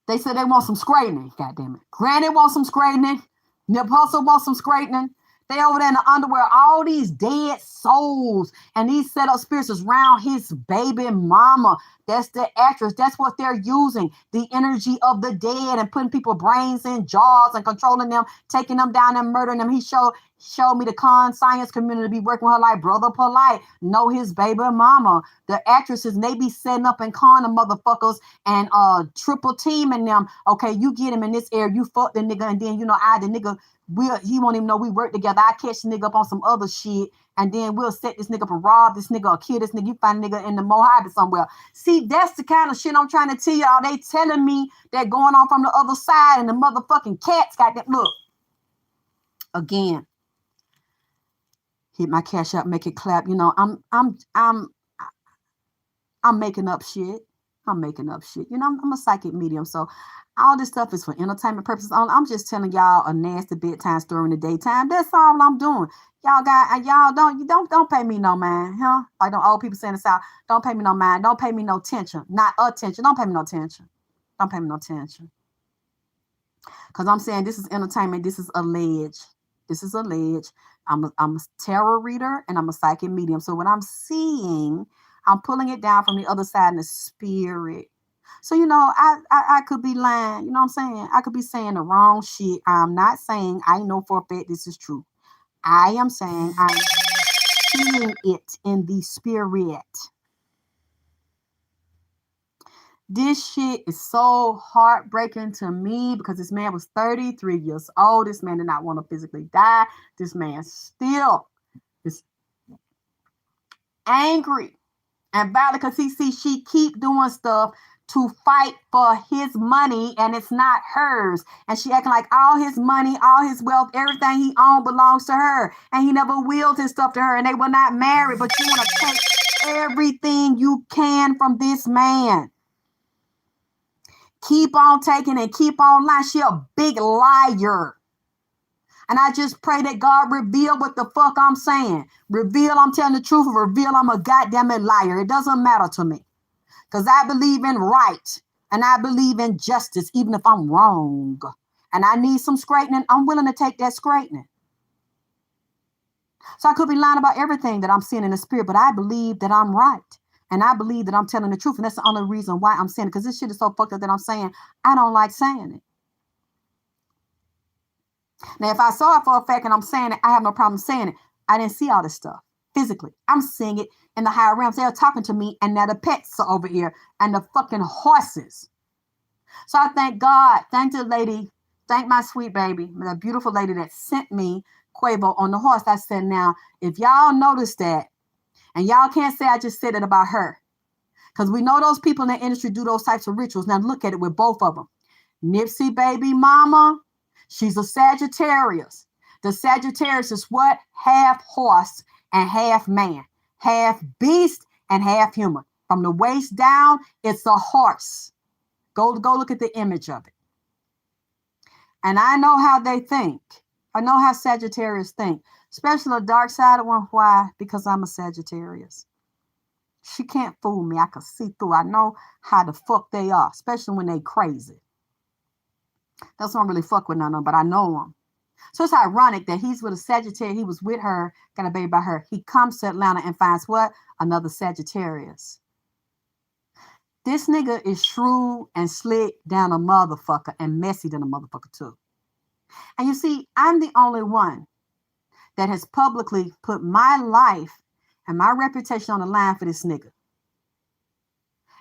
They said they want some straightening, goddammit. Granny wants some straightening. Nip Hustle wants some straightening. They over there in the underwear, all these dead souls and these set up spirits around his baby mama. That's the actress. That's what they're using. The energy of the dead and putting people's brains in jars and controlling them, taking them down and murdering them. He showed me the con science community be working with her like Brother Polite. Know his baby mama. The actresses, they be setting up and conning motherfuckers and triple teaming them. Okay, you get him in this area, you fuck the nigga, and then you know the nigga he won't even know we work together. I catch the nigga up on some other shit, and then we'll set this nigga up and rob this nigga or kill this nigga. You find a nigga in the Mojave somewhere. See, that's the kind of shit I'm trying to tell y'all. They telling me that going on from the other side, and the motherfucking cats got that. Look, again, hit my cash up, make it clap. You know, I'm making up shit. I'm making up shit. You know, I'm a psychic medium, so all this stuff is for entertainment purposes only. I'm just telling y'all a nasty bedtime story in the daytime. That's all I'm doing. Y'all don't pay me no mind, huh? Like them old people saying the South, don't pay me no mind, don't pay me no attention, not attention. Don't pay me no attention. Don't pay me no attention. Because I'm saying this is entertainment. This is alleged. This is alleged. I'm a tarot reader and I'm a psychic medium. So what I'm seeing, I'm pulling it down from the other side in the spirit. So, you know, I could be lying. You know what I'm saying? I could be saying the wrong shit. I'm not saying I know for a fact this is true. I am saying I'm seeing it in the spirit. This shit is so heartbreaking to me because this man was 33 years old. This man did not want to physically die. This man still is angry and violent because he sees she keep doing stuff to fight for his money and it's not hers. And she acting like all his money, all his wealth, everything he owned belongs to her. And he never willed his stuff to her and they were not married. But you want to take everything you can from this man. Keep on taking and keep on lying. She a big liar. And I just pray that God reveal what the fuck I'm saying. Reveal I'm telling the truth or reveal I'm a goddamn liar. It doesn't matter to me. Because I believe in right and I believe in justice, even if I'm wrong. And I need some straightening. I'm willing to take that straightening. So I could be lying about everything that I'm seeing in the spirit, but I believe that I'm right. And I believe that I'm telling the truth. And that's the only reason why I'm saying it. Because this shit is so fucked up that I'm saying I don't like saying it. Now, if I saw it for a fact and I'm saying it, I have no problem saying it. I didn't see all this stuff physically. I'm seeing it in the higher realms. They're talking to me and now the pets are over here and the fucking horses. So I thank God. Thank the lady. Thank my sweet baby, the beautiful lady that sent me Quavo on the horse. I said, now, if y'all notice that, and y'all can't say I just said it about her, because we know those people in the industry do those types of rituals. Now look at it with both of them. Nipsey baby mama, she's a Sagittarius. The Sagittarius is what? Half horse and half man. Half beast and half human. From the waist down, it's a horse. Go look at the image of it. And I know how they think. I know how Sagittarius think. Especially the dark side of one. Why? Because I'm a Sagittarius. She can't fool me. I can see through. I know how the fuck they are, especially when they crazy. That's why I don't really fuck with none of them, but I know them. So it's ironic that he's with a Sagittarius. He was with her, got a baby by her. He comes to Atlanta and finds what? Another Sagittarius. This nigga is shrewd and slick down a motherfucker and messy than a motherfucker too. And you see, I'm the only one that has publicly put my life and my reputation on the line for this nigga.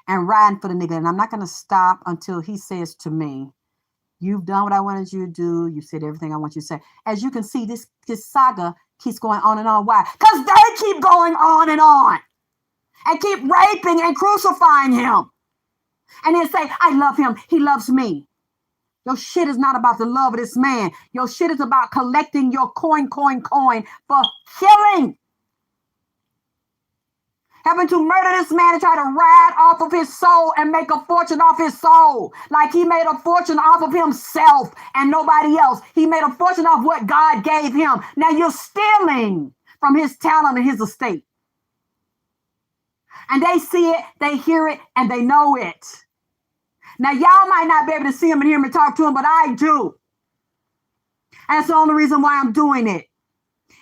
And riding for the nigga. And I'm not going to stop until he says to me, you've done what I wanted you to do. You said everything I want you to say. As you can see, this saga keeps going on and on. Why? Because they keep going on and keep raping and crucifying him. And then say, I love him. He loves me. Your shit is not about the love of this man. Your shit is about collecting your coin for killing. Having to murder this man and try to ride off of his soul and make a fortune off his soul. Like he made a fortune off of himself and nobody else. He made a fortune off what God gave him. Now you're stealing from his talent and his estate. And they see it, they hear it, and they know it. Now, y'all might not be able to see him and hear me talk to him, but I do. And that's the only reason why I'm doing it.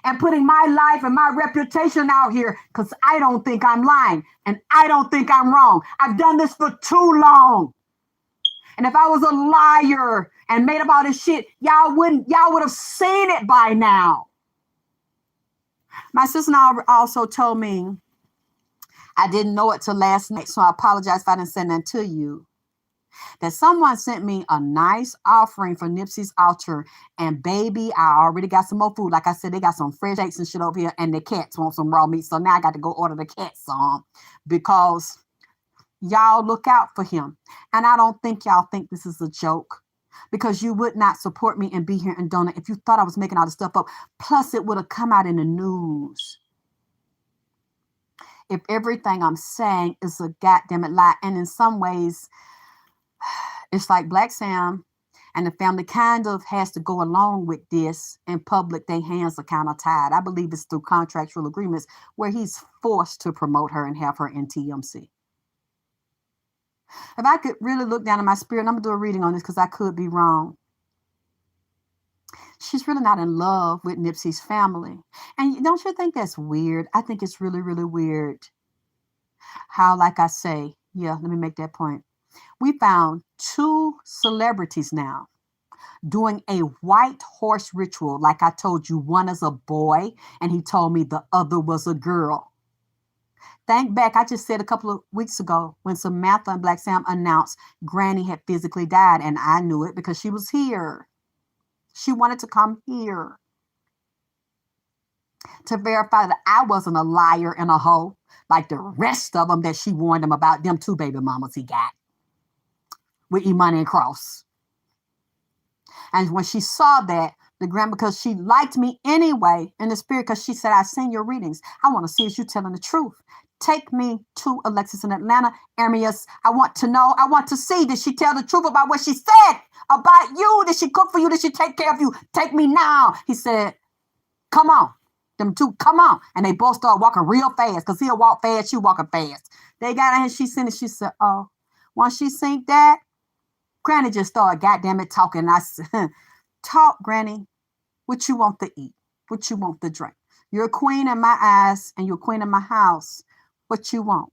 And putting my life and my reputation out here because I don't think I'm lying and I don't think I'm wrong. I've done this for too long. And if I was a liar and made up all this shit, y'all would have seen it by now. My sister-in-law also told me I didn't know it till last night, so I apologize if I didn't send that to you. That someone sent me a nice offering for Nipsey's altar, and baby, I already got some more food. Like I said, they got some fresh eggs and shit over here, and the cats want some raw meat, so now I got to go order the cats some because y'all look out for him. And I don't think y'all think this is a joke because you would not support me and be here and donate if you thought I was making all this stuff up. Plus, it would have come out in the news. If everything I'm saying is a goddamn lie, and in some ways, it's like Black Sam and the family kind of has to go along with this in public. Their hands are kind of tied. I believe it's through contractual agreements where he's forced to promote her and have her in TMC. If I could really look down in my spirit, and I'm going to do a reading on this because I could be wrong. She's really not in love with Nipsey's family. And don't you think that's weird? I think it's really, really weird how, like I say, yeah, let me make that point. We found 2 celebrities now doing a white horse ritual. Like I told you, one is a boy and he told me the other was a girl. Think back, I just said a couple of weeks ago when Samantha and Black Sam announced Granny had physically died, and I knew it because she was here. She wanted to come here to verify that I wasn't a liar and a hoe like the rest of them that she warned them about, them 2 baby mamas he got with Imani and Cross. And when she saw that, the grandma, because she liked me anyway in the spirit, because she said, I've seen your readings. I want to see if you're telling the truth. Take me to Alexis in Atlanta. Armias, I want to know, I want to see, did she tell the truth about what she said about you? Did she cook for you? Did she take care of you? Take me now. He said, come on. Them 2, come on. And they both started walking real fast because he'll walk fast, she walking fast. They got in and she sent it. She said, oh, once she synced that, Granny just started goddamn it talking. And I said, talk, Granny. What you want to eat? What you want to drink? You're a queen in my eyes and you're a queen in my house. What you want?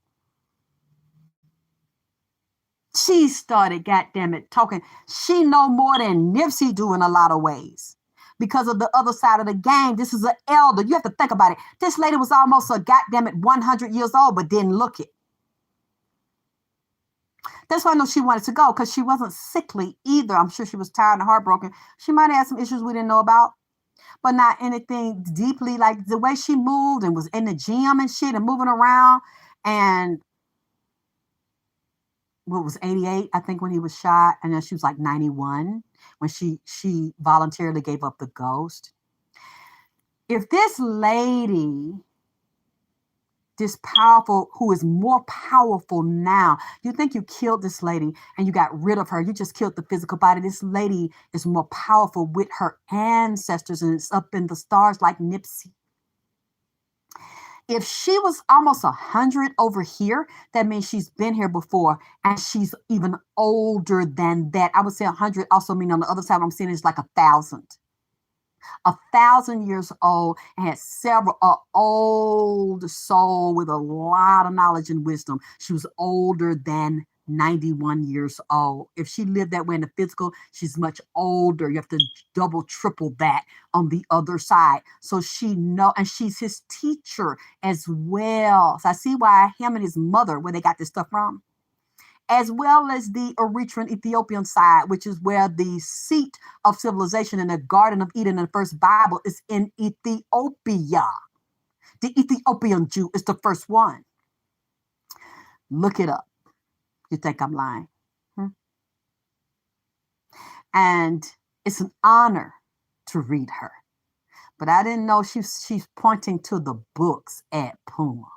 She started goddamn it talking. She know more than Nipsey do in a lot of ways. Because of the other side of the game, this is an elder. You have to think about it. This lady was almost a goddamn it 100 years old, but didn't look it. That's why I know she wanted to go, because she wasn't sickly either. I'm sure she was tired and heartbroken. She might have had some issues we didn't know about, but not anything deeply, like the way she moved and was in the gym and shit and moving around. And what was 88, I think, when he was shot. And then she was like 91 when she voluntarily gave up the ghost. If this lady this powerful, who is more powerful now. You think you killed this lady and you got rid of her. You just killed the physical body. This lady is more powerful with her ancestors, and it's up in the stars like Nipsey. If she was almost 100 over here, that means she's been here before, and she's even older than that. I would say 100 also mean on the other side, what I'm seeing is like 1,000. 1,000 years old, and had several, old soul with a lot of knowledge and wisdom. She was older than 91 years old. If she lived that way in the physical, she's much older. You have to double, triple that on the other side. So she know, and she's his teacher as well. So I see why him and his mother, where they got this stuff from, as well as the Eritrean Ethiopian side, which is where the seat of civilization in the Garden of Eden in the first Bible is in Ethiopia. The Ethiopian Jew is the first one. Look it up. You think I'm lying? And it's an honor to read her. But I didn't know she's pointing to the books at Puma.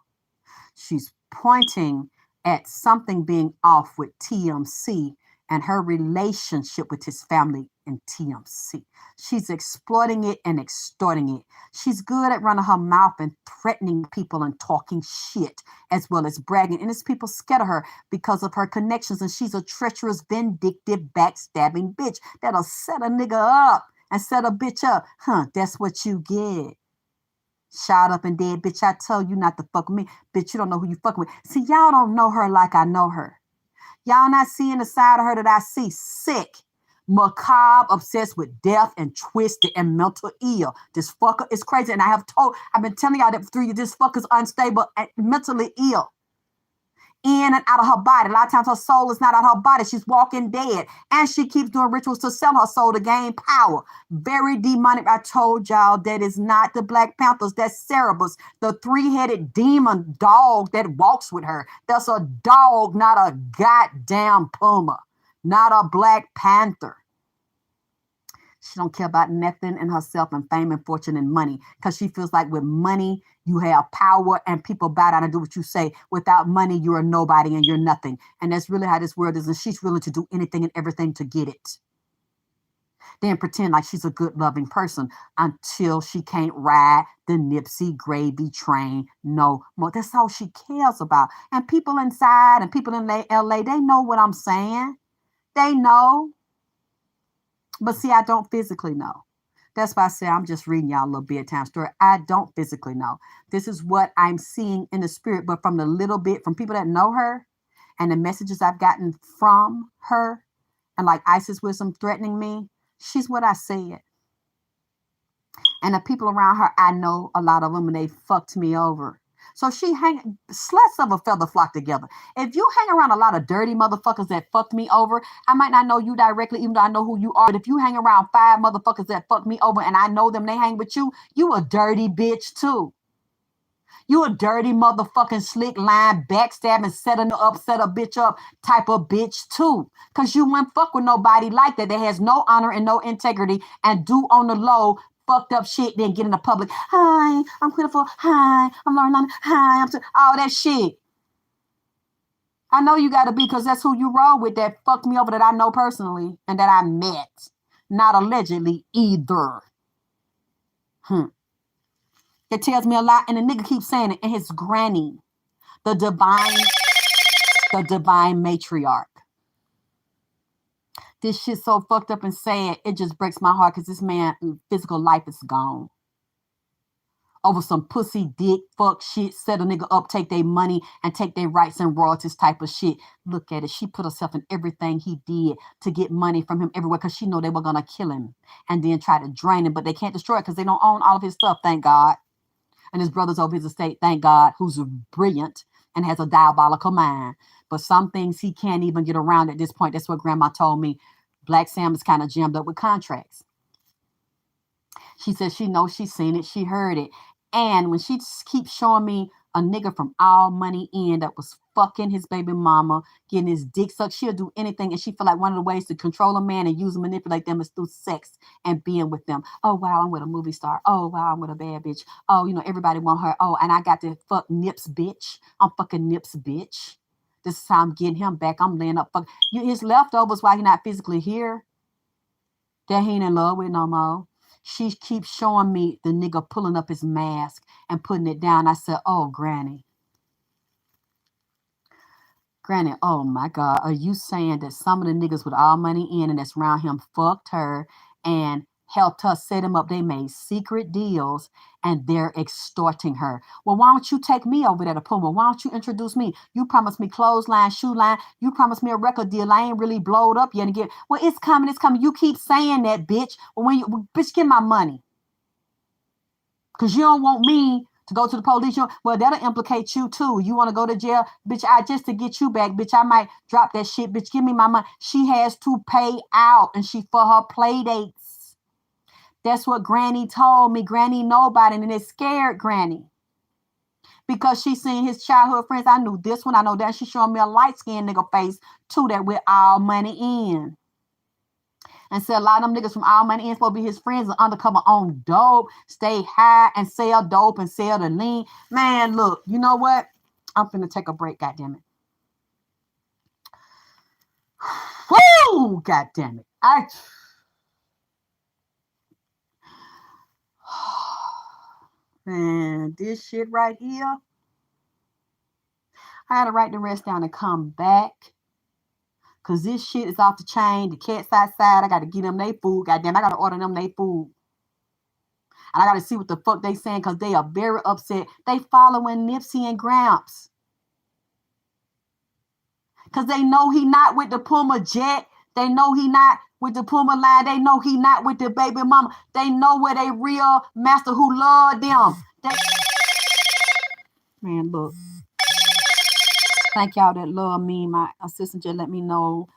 She's pointing at something being off with TMC and her relationship with his family in TMC. She's exploiting it and extorting it. She's good at running her mouth and threatening people and talking shit, as well as bragging. And it's people scared of her because of her connections. And she's a treacherous, vindictive, backstabbing bitch that'll set a nigga up and set a bitch up. That's what you get. Shot up and dead, bitch. I tell you not to fuck with me. Bitch, you don't know who you fucking with. See, y'all don't know her like I know her. Y'all not seeing the side of her that I see. Sick, macabre, obsessed with death, and twisted and mental ill. This fucker is crazy. And I've been telling y'all that for 3 years, this fucker's unstable and mentally ill. In and out of her body. A lot of times her soul is not out of her body. She's walking dead. And she keeps doing rituals to sell her soul to gain power. Very demonic. I told y'all that is not the Black Panthers. That's Cerberus, the 3-headed demon dog that walks with her. That's a dog, not a goddamn Puma. Not a Black Panther. She don't care about nothing in herself and fame and fortune and money, because she feels like with money, you have power and people bow down and do what you say. Without money, you're a nobody and you're nothing. And that's really how this world is. And she's willing to do anything and everything to get it. Then pretend like she's a good, loving person until she can't ride the Nipsey gravy train no more. That's all she cares about. And people inside and people in LA, they know what I'm saying. They know. But see, I don't physically know. That's why I say I'm just reading y'all a little bedtime story. I don't physically know. This is what I'm seeing in the spirit, but from the little bit, from people that know her and the messages I've gotten from her, and like Isis Wisdom threatening me, she's what I said. And the people around her, I know a lot of them, and they fucked me over. So sluts of a feather flock together. If you hang around a lot of dirty motherfuckers that fucked me over, I might not know you directly, even though I know who you are. But if you hang around 5 motherfuckers that fucked me over and I know them, they hang with you, you a dirty bitch too. You a dirty motherfucking slick line, backstabbing, set a bitch up type of bitch too. Because you wouldn't fuck with nobody like that has no honor and no integrity and do on the low fucked up shit, then get in the public. Hi, I'm pitiful. Hi, I'm learning. Hi, all that shit. I know you got to be, because that's who you roll with, that fucked me over, that I know personally and that I met. Not allegedly either. It tells me a lot, and the nigga keeps saying it. And his granny, the divine matriarch. This shit's so fucked up and sad. It just breaks my heart, because this man's physical life is gone. Over some pussy, dick, fuck shit, set a nigga up, take their money, and take their rights and royalties type of shit. Look at it. She put herself in everything he did to get money from him everywhere, because she know they were going to kill him and then try to drain him. But they can't destroy it because they don't own all of his stuff, thank God. And his brother's over his estate, thank God, who's brilliant and has a diabolical mind. But some things he can't even get around at this point. That's what Grandma told me. Black Sam is kind of jammed up with contracts. She said she knows, she's seen it, she heard it. And when she keeps showing me a nigga from All Money In that was fucking his baby mama, getting his dick sucked. She'll do anything, and she feel like one of the ways to control a man and use and manipulate them is through sex and being with them. Oh wow, I'm with a movie star. Oh wow, I'm with a bad bitch. Oh, everybody want her. Oh, and I got to fuck Nips bitch. I'm fucking Nips bitch. This is how I'm getting him back. I'm laying up fuck his leftovers while he not physically here. That he ain't in love with no more. She keeps showing me the nigga pulling up his mask and putting it down. I said, oh, Granny. Granny, oh my God, are you saying that some of the niggas with all money in and that's around him fucked her and helped her set him up? They made secret deals and they're extorting her. Well, why don't you take me over there to Puma? Why don't you introduce me? You promised me clothesline, shoe line. You promised me a record deal. I ain't really blowed up yet. Again, well, it's coming, it's coming. You keep saying that, bitch. Well, bitch, get my money. Because you don't want me to go to the police. Well, that'll implicate you too. You want to go to jail? Bitch, just to get you back, bitch, I might drop that shit. Bitch, give me my money. She has to pay out and she for her play dates. That's what Granny told me. Granny nobody, and it scared Granny. Because she seen his childhood friends. I knew this one, I know that. She showing me a light-skinned nigga face too that with all money in. And said a lot of them niggas from all money in supposed to be his friends and undercover on dope, stay high and sell dope and sell the lean. Man, look, you know what? I'm finna take a break, goddammit. Woo! Goddammit. Man, this shit right here. I had to write the rest down and come back. Because this shit is off the chain. The cat's outside. I got to get them their food. Goddamn, I got to order them their food. And I got to see what the fuck they saying because they are very upset. They following Nipsey and Gramps. Because they know he not with the Puma jet. They know he not with the Puma line. They know he not with the baby mama. They know where they real master who love them. Man, look. Thank y'all that love me. My assistant just let me know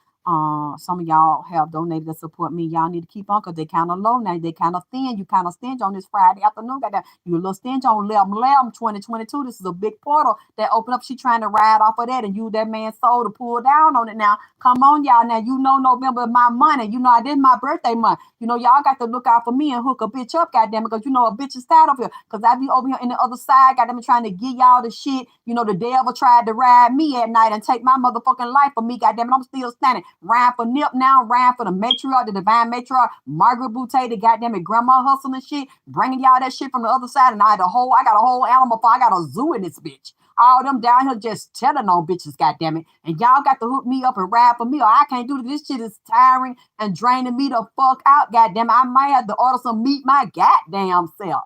some of y'all have donated to support me. Y'all need to keep on because they kind of low now. They kind of thin. You kind of stingy on this Friday afternoon. You a little stingy on 11 2022. This is a big portal that opened up. She trying to ride off of that and use that man's soul to pull down on it now. Come on, y'all. Now, you know November is my money. You know I did my birthday month. You know, y'all got to look out for me and hook a bitch up, goddamn it, because you know a bitch is tired of here. Because I be over here in the other side, goddamn it, trying to get y'all the shit. You know, the devil tried to ride me at night and take my motherfucking life from me, goddamn it. I'm still standing. Rhyme for Nip now, rhyme for the matriarch, the divine matriarch, Margaret Boutte, the goddamn it, grandma hustle and shit, bringing y'all that shit from the other side. And I got a whole animal farm. I got a zoo in this bitch. All them down here just telling on bitches, goddamn it. And y'all got to hook me up and ride for me, or I can't do this. This shit is tiring and draining me the fuck out, goddamn it. I might have to order some meat my goddamn self.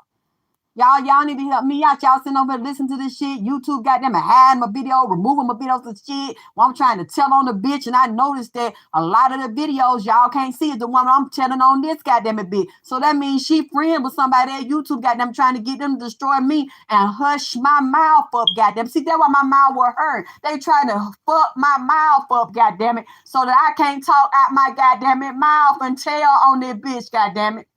Y'all need to help me out. Y'all sitting over there listening to this shit. YouTube, goddamn it, hiding my video, removing my videos and shit. While I'm trying to tell on the bitch, and I noticed that a lot of the videos y'all can't see is the one I'm telling on this goddamn it bitch. So that means she friend with somebody at YouTube, goddamn, trying to get them to destroy me and hush my mouth up, goddamn. See, that's why my mouth will hurt. They trying to fuck my mouth up, goddamn it, so that I can't talk out my goddamn it mouth and tell on this bitch, goddamn it.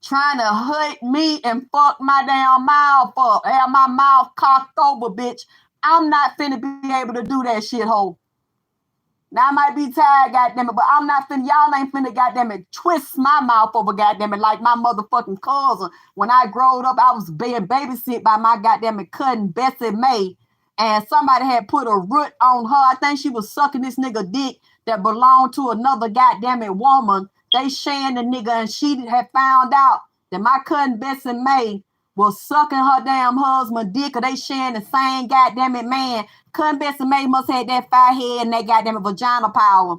Trying to hurt me and fuck my damn mouth up. Have my mouth cocked over, bitch. I'm not finna be able to do that shit, ho. Now I might be tired, goddammit, but I'm not finna, y'all ain't finna, goddammit, twist my mouth over, goddammit, like my motherfucking cousin. When I growed up, I was being babysit by my goddammit cousin, Bessie Mae, and somebody had put a root on her. I think she was sucking this nigga dick that belonged to another goddammit woman. They sharing the nigga, and she had found out that my cousin Bessie Mae was sucking her damn husband dick, or they sharing the same goddamn it man. Cousin Bessie Mae must have that fire head and that goddamn vagina power.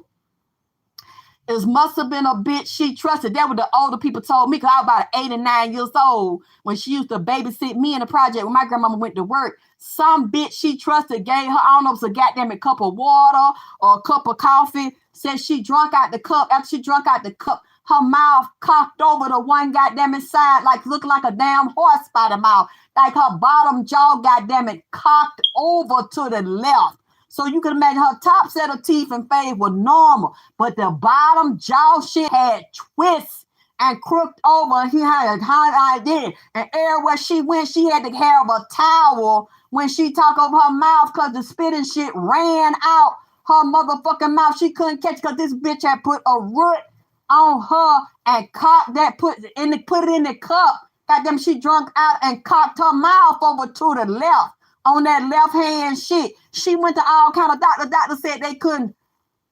It must have been a bitch she trusted. That what the older people told me, because I was about 8 and 9 years old when she used to babysit me in the project when my grandmama went to work. Some bitch she trusted gave her, I don't know if it's a goddamn cup of water or a cup of coffee. Said she drunk out the cup. After she drunk out the cup, her mouth cocked over to one goddamn side, like looking like a damn horse by the mouth. Like her bottom jaw, goddamn it, cocked over to the left. So you can imagine her top set of teeth and face were normal, but the bottom jaw shit had twists and crooked over. He had a high idea, and everywhere she went, she had to have a towel when she talk over her mouth because the spitting shit ran out her motherfucking mouth. She couldn't catch because this bitch had put a root on her and cocked that, put it in the cup. Goddamn, she drunk out and cocked her mouth over to the left on that left hand shit. She went to all kind of doctor. Doctor said they couldn't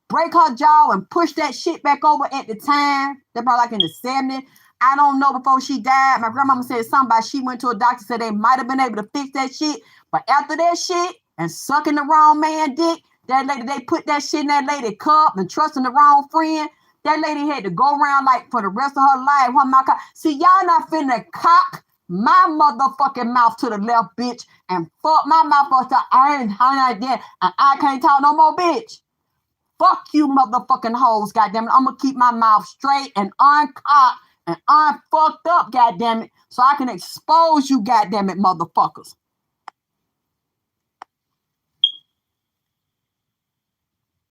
break her jaw and push that shit back over at the time. They probably like in the 70s. I don't know, before she died. My grandmama said something about she went to a doctor, said they might have been able to fix that shit. But after that shit and sucking the wrong man dick, that lady, they put that shit in that lady cup and trusting the wrong friend. That lady had to go around like for the rest of her life. See, y'all not finna cock my motherfucking mouth to the left, bitch, and fuck my mouth up to iron and I can't talk no more, bitch. Fuck you motherfucking hoes, goddammit. I'm gonna keep my mouth straight and uncocked and unfucked up, goddammit, so I can expose you, goddammit, motherfuckers.